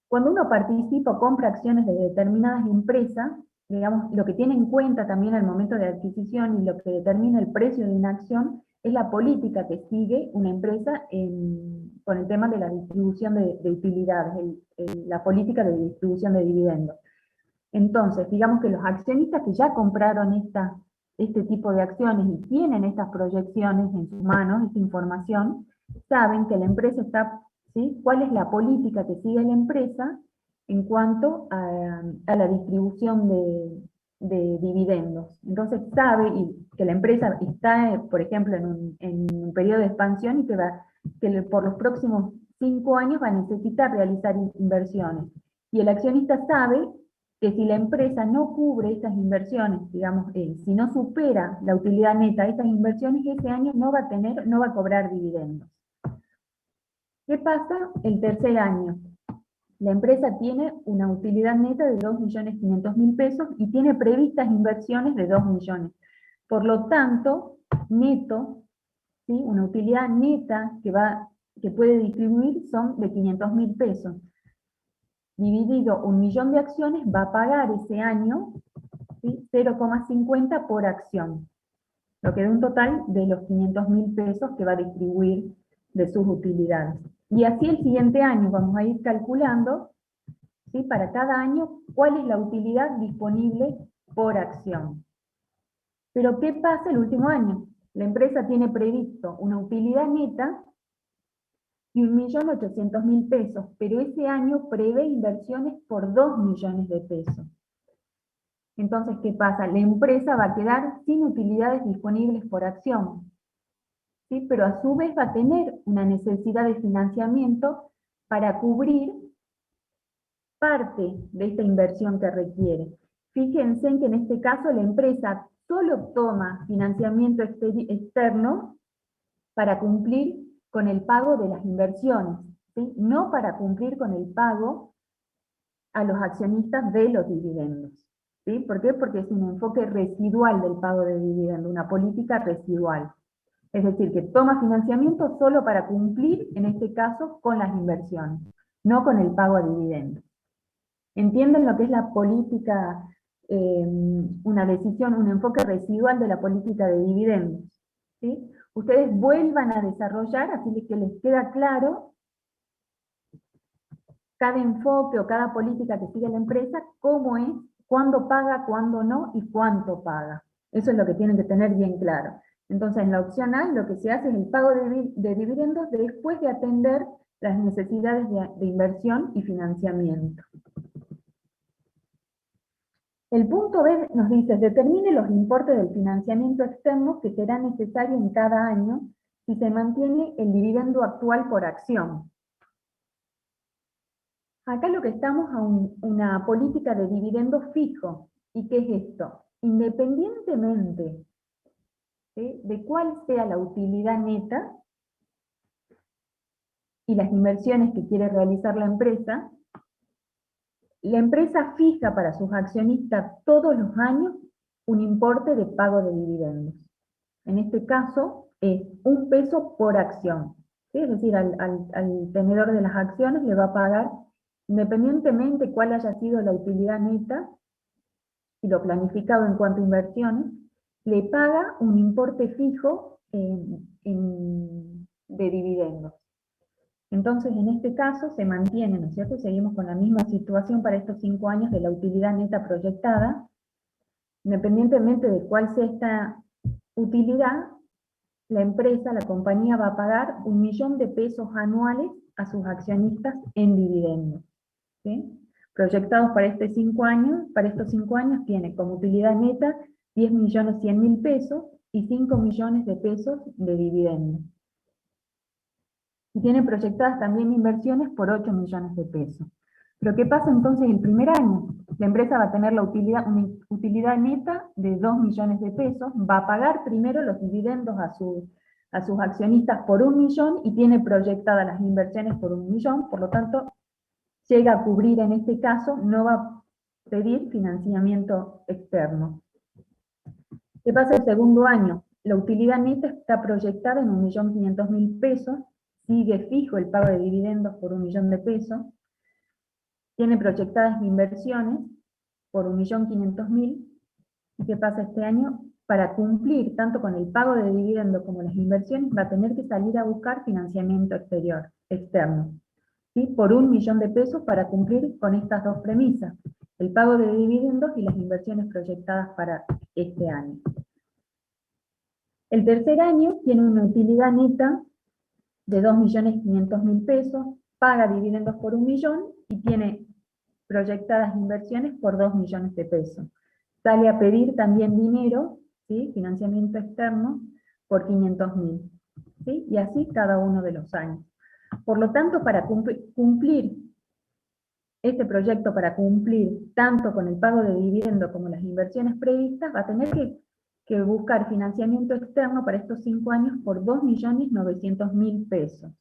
Cuando uno participa o compra acciones de determinadas empresas, digamos, lo que tiene en cuenta también al momento de adquisición y lo que determina el precio de una acción es la política que sigue una empresa con el tema de la distribución de utilidades, la política de distribución de dividendos. Entonces, digamos que los accionistas que ya compraron este tipo de acciones y tienen estas proyecciones en sus manos, esta información, saben que la empresa está, ¿sí?, cuál es la política que sigue la empresa en cuanto a la distribución de dividendos. Entonces sabe que la empresa está, por ejemplo, en un periodo de expansión y que por los próximos 5 años va a necesitar realizar inversiones. Y el accionista sabe que si la empresa no cubre estas inversiones, digamos, si no supera la utilidad neta de estas inversiones, ese año no va a cobrar dividendos. ¿Qué pasa el tercer año? La empresa tiene una utilidad neta de 2.500.000 pesos y tiene previstas inversiones de 2 millones. Por lo tanto, neto, ¿sí? Una utilidad neta que puede distribuir son de 500.000 pesos. Dividido 1 millón de acciones, va a pagar ese año, ¿sí? 0,50 por acción. Lo que da un total de los 500.000 pesos que va a distribuir de sus utilidades. Y así el siguiente año vamos a ir calculando, ¿sí? Para cada año, cuál es la utilidad disponible por acción. Pero ¿qué pasa el último año? La empresa tiene previsto una utilidad neta y 1.800.000 pesos, pero ese año prevé inversiones por 2 millones de pesos. Entonces, ¿qué pasa? La empresa va a quedar sin utilidades disponibles por acción, ¿sí? Pero a su vez va a tener una necesidad de financiamiento para cubrir parte de esta inversión que requiere. Fíjense en que en este caso la empresa solo toma financiamiento externo para cumplir con el pago de las inversiones, ¿sí? No para cumplir con el pago a los accionistas de los dividendos. ¿Sí? ¿Por qué? Porque es un enfoque residual del pago de dividendos, una política residual. Es decir, que toma financiamiento solo para cumplir, en este caso, con las inversiones, no con el pago a dividendos. ¿Entienden lo que es la política, una decisión, un enfoque residual de la política de dividendos? ¿Sí? Ustedes vuelvan a desarrollar, así que les queda claro cada enfoque o cada política que sigue la empresa, cómo es, cuándo paga, cuándo no y cuánto paga. Eso es lo que tienen que tener bien claro. Entonces, en la opción A, lo que se hace es el pago de dividendos después de atender las necesidades de inversión y financiamiento. El punto B nos dice, determine los importes del financiamiento externo que será necesario en cada año si se mantiene el dividendo actual por acción. Acá lo que estamos a una política de dividendo fijo. ¿Y qué es esto? Independientemente, ¿sí?, de cuál sea la utilidad neta y las inversiones que quiere realizar la empresa fija para sus accionistas todos los años un importe de pago de dividendos. En este caso es 1 peso por acción, ¿sí? Es decir, al tenedor de las acciones le va a pagar, independientemente cuál haya sido la utilidad neta y lo planificado en cuanto a inversiones, le paga un importe fijo de dividendos. Entonces, en este caso se mantiene, ¿no es cierto? Seguimos con la misma situación para estos 5 años de la utilidad neta proyectada. Independientemente de cuál sea esta utilidad, la empresa, la compañía va a pagar 1 millón de pesos anuales a sus accionistas en dividendos, ¿sí? Proyectados para estos 5 años tiene como utilidad neta 10.100.000 pesos y 5 millones de pesos de dividendos. Y tiene proyectadas también inversiones por 8 millones de pesos. Pero ¿qué pasa entonces el primer año? La empresa va a tener una utilidad neta de 2 millones de pesos, va a pagar primero los dividendos a sus accionistas por 1 millón y tiene proyectadas las inversiones por 1 millón, por lo tanto, llega a cubrir en este caso, no va a pedir financiamiento externo. ¿Qué pasa el segundo año? La utilidad neta está proyectada en 1.500.000 pesos, sigue fijo el pago de dividendos por 1 millón de pesos, tiene proyectadas inversiones por 1.500.000, ¿y qué pasa este año? Para cumplir tanto con el pago de dividendos como las inversiones, va a tener que salir a buscar financiamiento externo, ¿sí? Por 1 millón de pesos para cumplir con estas dos premisas, el pago de dividendos y las inversiones proyectadas para este año. El tercer año tiene una utilidad neta de 2.500.000 pesos, paga dividendos por 1 millón y tiene proyectadas inversiones por 2 millones de pesos. Sale a pedir también dinero, ¿sí?, financiamiento externo, por 500.000, ¿sí? Y así cada uno de los años. Por lo tanto, para cumplir este proyecto, para cumplir tanto con el pago de dividendo como las inversiones previstas, va a tener que buscar financiamiento externo para estos 5 años por 2.900.000 pesos.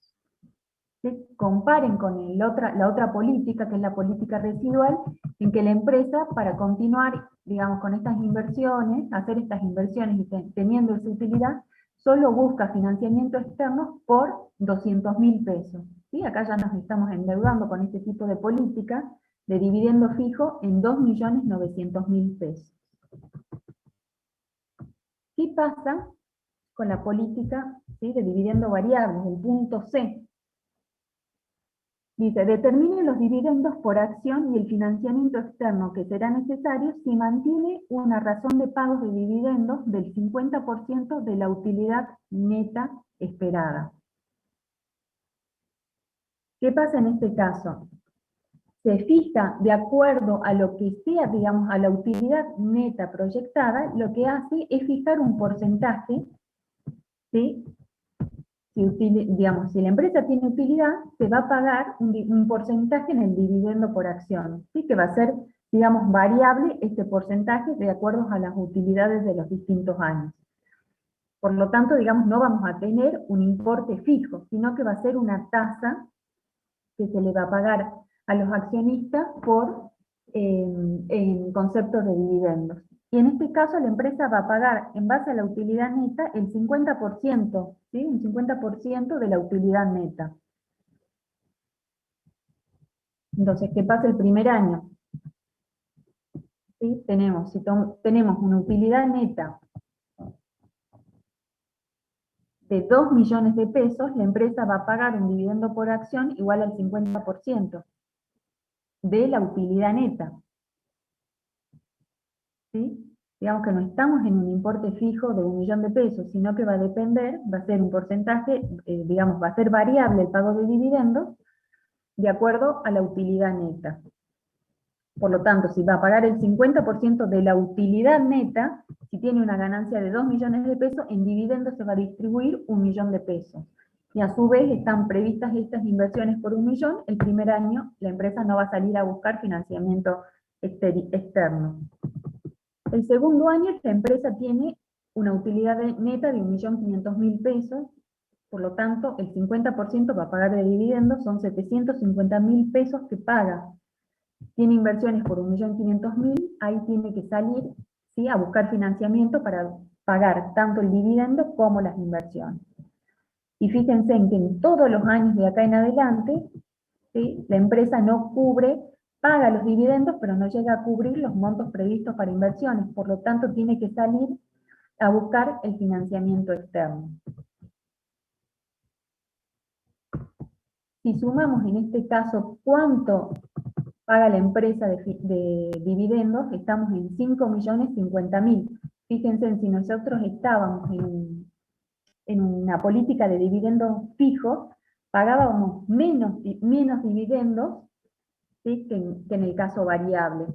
¿Sí? Comparen con la otra política, que es la política residual, en que la empresa, para continuar, digamos, con estas inversiones, hacer estas inversiones y teniendo esa utilidad, solo busca financiamiento externo por 200.000 pesos. ¿Sí? Acá ya nos estamos endeudando con este tipo de política de dividendo fijo en 2.900.000 pesos. ¿Qué pasa con la política, ¿sí?, de dividendo variable, el punto C? Dice, determine los dividendos por acción y el financiamiento externo que será necesario si mantiene una razón de pagos de dividendos del 50% de la utilidad neta esperada. ¿Qué pasa en este caso? Se fija de acuerdo a lo que sea, digamos, a la utilidad neta proyectada, lo que hace es fijar un porcentaje, ¿sí? Digamos, si la empresa tiene utilidad, se va a pagar un porcentaje en el dividendo por acción, ¿sí? Que va a ser, digamos, variable este porcentaje de acuerdo a las utilidades de los distintos años. Por lo tanto, digamos, no vamos a tener un importe fijo, sino que va a ser una tasa que se le va a pagar a los accionistas en conceptos de dividendos. Y en este caso la empresa va a pagar, en base a la utilidad neta, el 50%, ¿sí? Un 50% de la utilidad neta. Entonces, ¿qué pasa el primer año? ¿Sí? Tenemos una utilidad neta de 2 millones de pesos, la empresa va a pagar un dividendo por acción igual al 50% de la utilidad neta. ¿Sí? Digamos que no estamos en un importe fijo de 1 millón de pesos, sino que va a depender, va a ser un porcentaje, digamos, va a ser variable el pago de dividendos de acuerdo a la utilidad neta. Por lo tanto, si va a pagar el 50% de la utilidad neta, si tiene una ganancia de 2 millones de pesos, en dividendos se va a distribuir 1 millón de pesos. Y a su vez están previstas estas inversiones por 1 millón, el primer año la empresa no va a salir a buscar financiamiento externo. El segundo año la empresa tiene una utilidad neta de 1.500.000 pesos, por lo tanto el 50% va a pagar de dividendos, son 750.000 pesos que paga. Tiene inversiones por 1.500.000, ahí tiene que salir, ¿sí?, a buscar financiamiento para pagar tanto el dividendo como las inversiones. Y fíjense en que en todos los años de acá en adelante, ¿sí?, la empresa no cubre, paga los dividendos, pero no llega a cubrir los montos previstos para inversiones, por lo tanto tiene que salir a buscar el financiamiento externo. Si sumamos en este caso cuánto paga la empresa de dividendos, estamos en 5.050.000. Fíjense en si nosotros estábamos en una política de dividendos fijos, pagábamos menos dividendos, ¿sí?, que en el caso variable.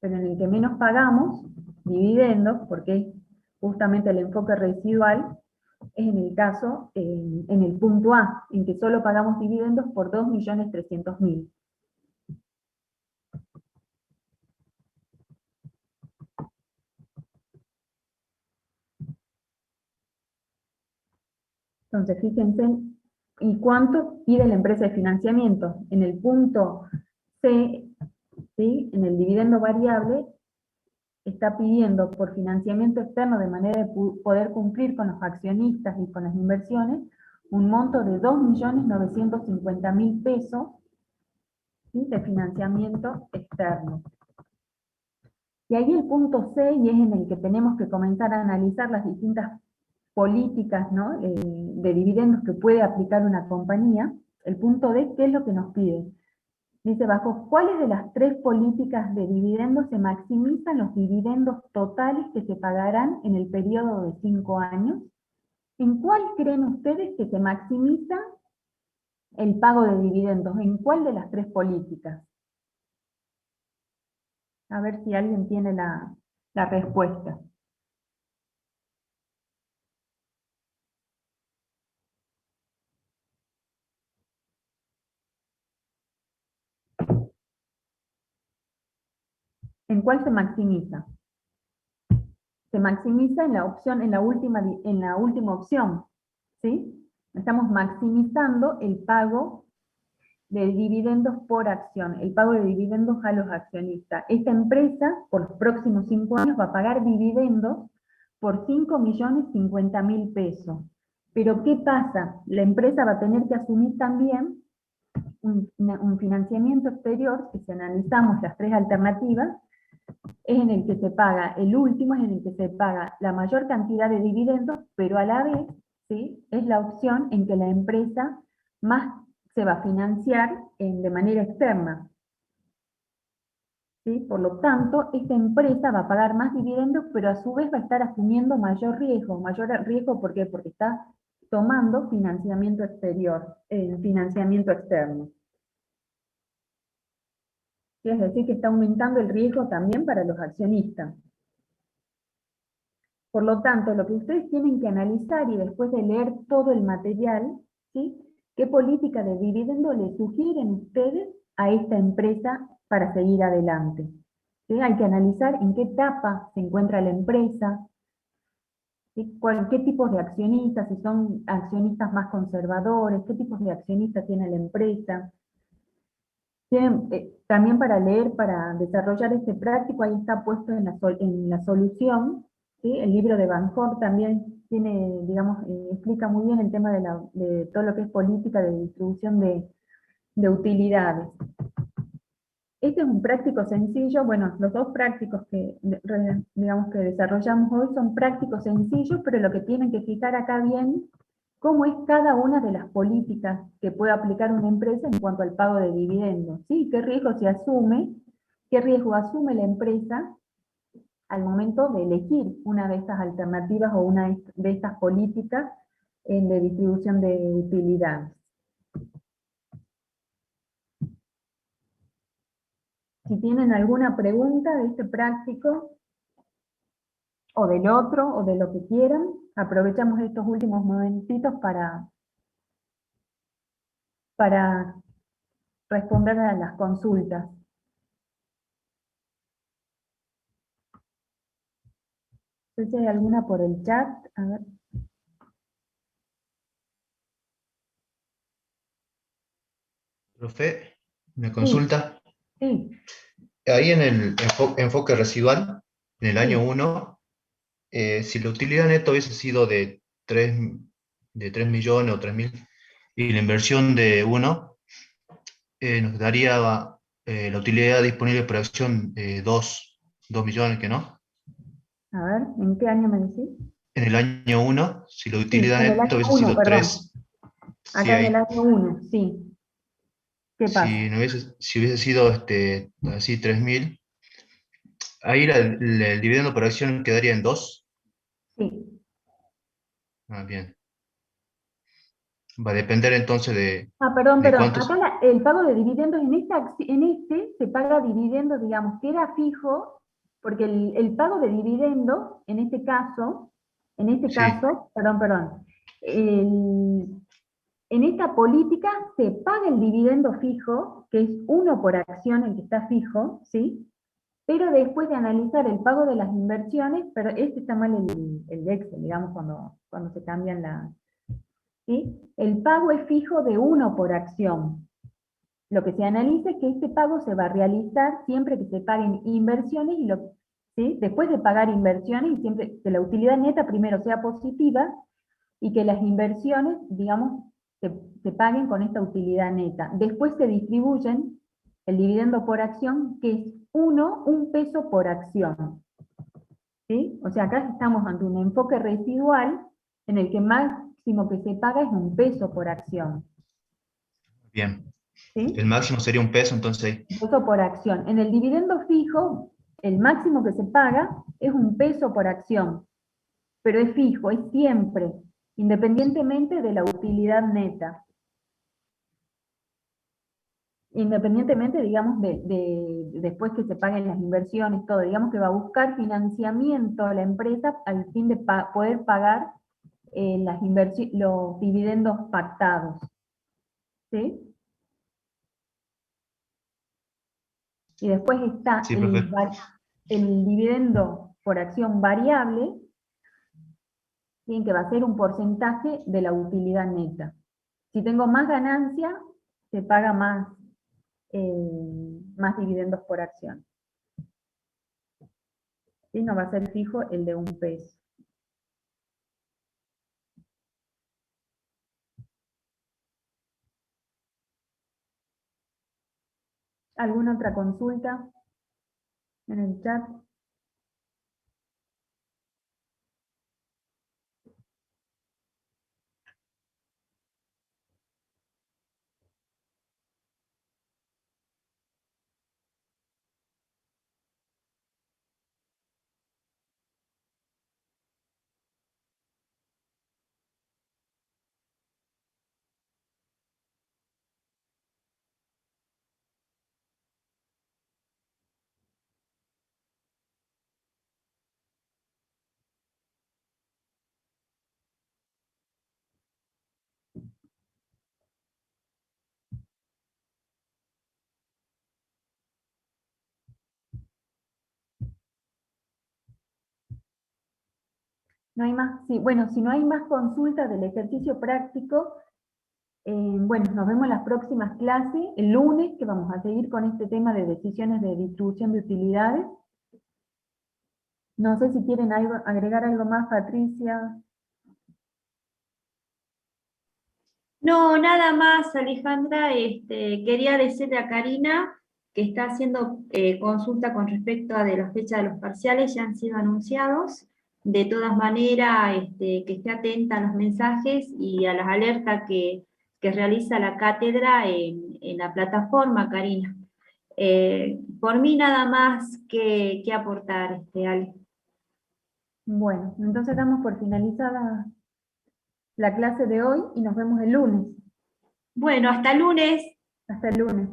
Pero en el que menos pagamos dividendos, porque es justamente el enfoque residual, es en el caso, en el punto A, en que solo pagamos dividendos por 2.300.000. Entonces, fíjense, ¿y cuánto pide la empresa de financiamiento? En el punto C, ¿sí?, en el dividendo variable, está pidiendo por financiamiento externo de manera de poder cumplir con los accionistas y con las inversiones, un monto de 2.950.000 pesos, ¿sí?, de financiamiento externo. Y ahí el punto C, y es en el que tenemos que comenzar a analizar las distintas políticas, ¿no?, de dividendos que puede aplicar una compañía. El punto D, ¿qué es lo que nos pide? Dice, ¿bajo cuáles de las 3 políticas de dividendos se maximizan los dividendos totales que se pagarán en el periodo de 5 años? ¿En cuál creen ustedes que se maximiza el pago de dividendos? ¿En cuál de las 3 políticas? A ver si alguien tiene la respuesta. ¿En cuál se maximiza? Se maximiza en la opción, en la última opción, ¿sí? Estamos maximizando el pago de dividendos por acción, el pago de dividendos a los accionistas. Esta empresa, por los próximos 5 años, va a pagar dividendos por 5.050.000 pesos. Pero ¿qué pasa? La empresa va a tener que asumir también un financiamiento exterior, que si analizamos las tres alternativas, es en el que se paga, el último es en el que se paga la mayor cantidad de dividendos, pero a la vez, ¿sí?, es la opción en que la empresa más se va a financiar de manera externa. ¿Sí? Por lo tanto, esta empresa va a pagar más dividendos, pero a su vez va a estar asumiendo mayor riesgo. Mayor riesgo, ¿por qué? Porque está tomando financiamiento exterior, financiamiento externo. ¿Sí? Es decir, que está aumentando el riesgo también para los accionistas. Por lo tanto, lo que ustedes tienen que analizar, y después de leer todo el material, ¿sí?, ¿qué política de dividendo le sugieren ustedes a esta empresa para seguir adelante? ¿Sí? Hay que analizar en qué etapa se encuentra la empresa, ¿sí?, qué tipos de accionistas, si son accionistas más conservadores, qué tipos de accionistas tiene la empresa. Tienen, también para leer, para desarrollar este práctico, ahí está puesto en la solución, ¿sí? El libro de Van Hort también tiene, digamos, explica muy bien el tema de todo lo que es política de distribución de utilidades. Este es un práctico sencillo. Bueno, los dos prácticos digamos, que desarrollamos hoy son prácticos sencillos, pero lo que tienen que fijar acá bien, cómo es cada una de las políticas que puede aplicar una empresa en cuanto al pago de dividendos, ¿sí? ¿Qué riesgo se asume? ¿Qué riesgo asume la empresa al momento de elegir una de estas alternativas o una de estas políticas de distribución de utilidades? Si tienen alguna pregunta de este práctico, o del otro, o de lo que quieran, aprovechamos estos últimos momentitos para responder a las consultas. No sé si hay alguna por el chat. A ver. Profe, una Sí, consulta. sí, Ahí en el enfoque residual, en el año sí. 1, si la utilidad neta hubiese sido de 3 millones o 3.000, y la inversión de 1, nos daría la utilidad disponible por acción 2 millones, ¿que no? A ver, ¿en qué año me decís? En el año 1, si la Sí, utilidad en el neta año hubiese 1, sido perdón. 3, sí, Acá en el ahí. año 1, sí. ¿Qué pasa? Si hubiese sido así 3.000, ahí el dividendo por acción quedaría en 2. Sí. Ah, bien. Va a depender entonces Perdón, de perdón. cuántos. Acá el pago de dividendos, en este se paga dividendos, digamos, que era fijo, porque el pago de dividendos, en este Sí, caso, perdón, en esta política se paga el dividendo fijo, que es 1 por acción, el que está fijo, ¿sí? Pero después de analizar el pago de las inversiones, pero este está mal el Excel, digamos, cuando se cambian ¿sí? El pago es fijo de 1 por acción. Lo que se analiza es que este pago se va a realizar siempre que se paguen inversiones, ¿sí?, después de pagar inversiones, y siempre que la utilidad neta primero sea positiva, y que las inversiones, digamos, se paguen con esta utilidad neta. Después se distribuyen el dividendo por acción, que es 1 peso por acción. ¿Sí? O sea, acá estamos ante un enfoque residual en el que máximo que se paga es 1 peso por acción. bien. El ¿Sí? máximo sería 1 peso, entonces ahí. 1 peso por acción. En el dividendo fijo, el máximo que se paga es 1 peso por acción, pero es fijo, es siempre, independientemente de la utilidad neta. Independientemente, digamos, después que se paguen las inversiones, todo, digamos que va a buscar financiamiento a la empresa al fin de poder pagar los dividendos pactados. ¿Sí? Y después está Sí, profe. el dividendo por acción variable, ¿sí? Que va a ser un porcentaje de la utilidad neta. Si tengo más ganancia, se paga más, más dividendos por acción. ¿Sí? No va a ser fijo el de 1 peso. ¿Alguna otra consulta en el chat? No hay más, sí, bueno, si no hay más consultas del ejercicio práctico, bueno, nos vemos en las próximas clases, el lunes, que vamos a seguir con este tema de decisiones de distribución de utilidades. No sé si quieren agregar algo más, Patricia. No, nada más, Alejandra. Quería decirle a Karina que está haciendo consulta con respecto a de la fecha de los parciales, ya han sido anunciados. De todas maneras, que esté atenta a los mensajes y a las alertas que realiza la cátedra en la plataforma, Karina. Por mí nada más que aportar, Ale. Bueno, entonces damos por finalizada la clase de hoy y nos vemos el lunes. Bueno, hasta el lunes. Hasta el lunes.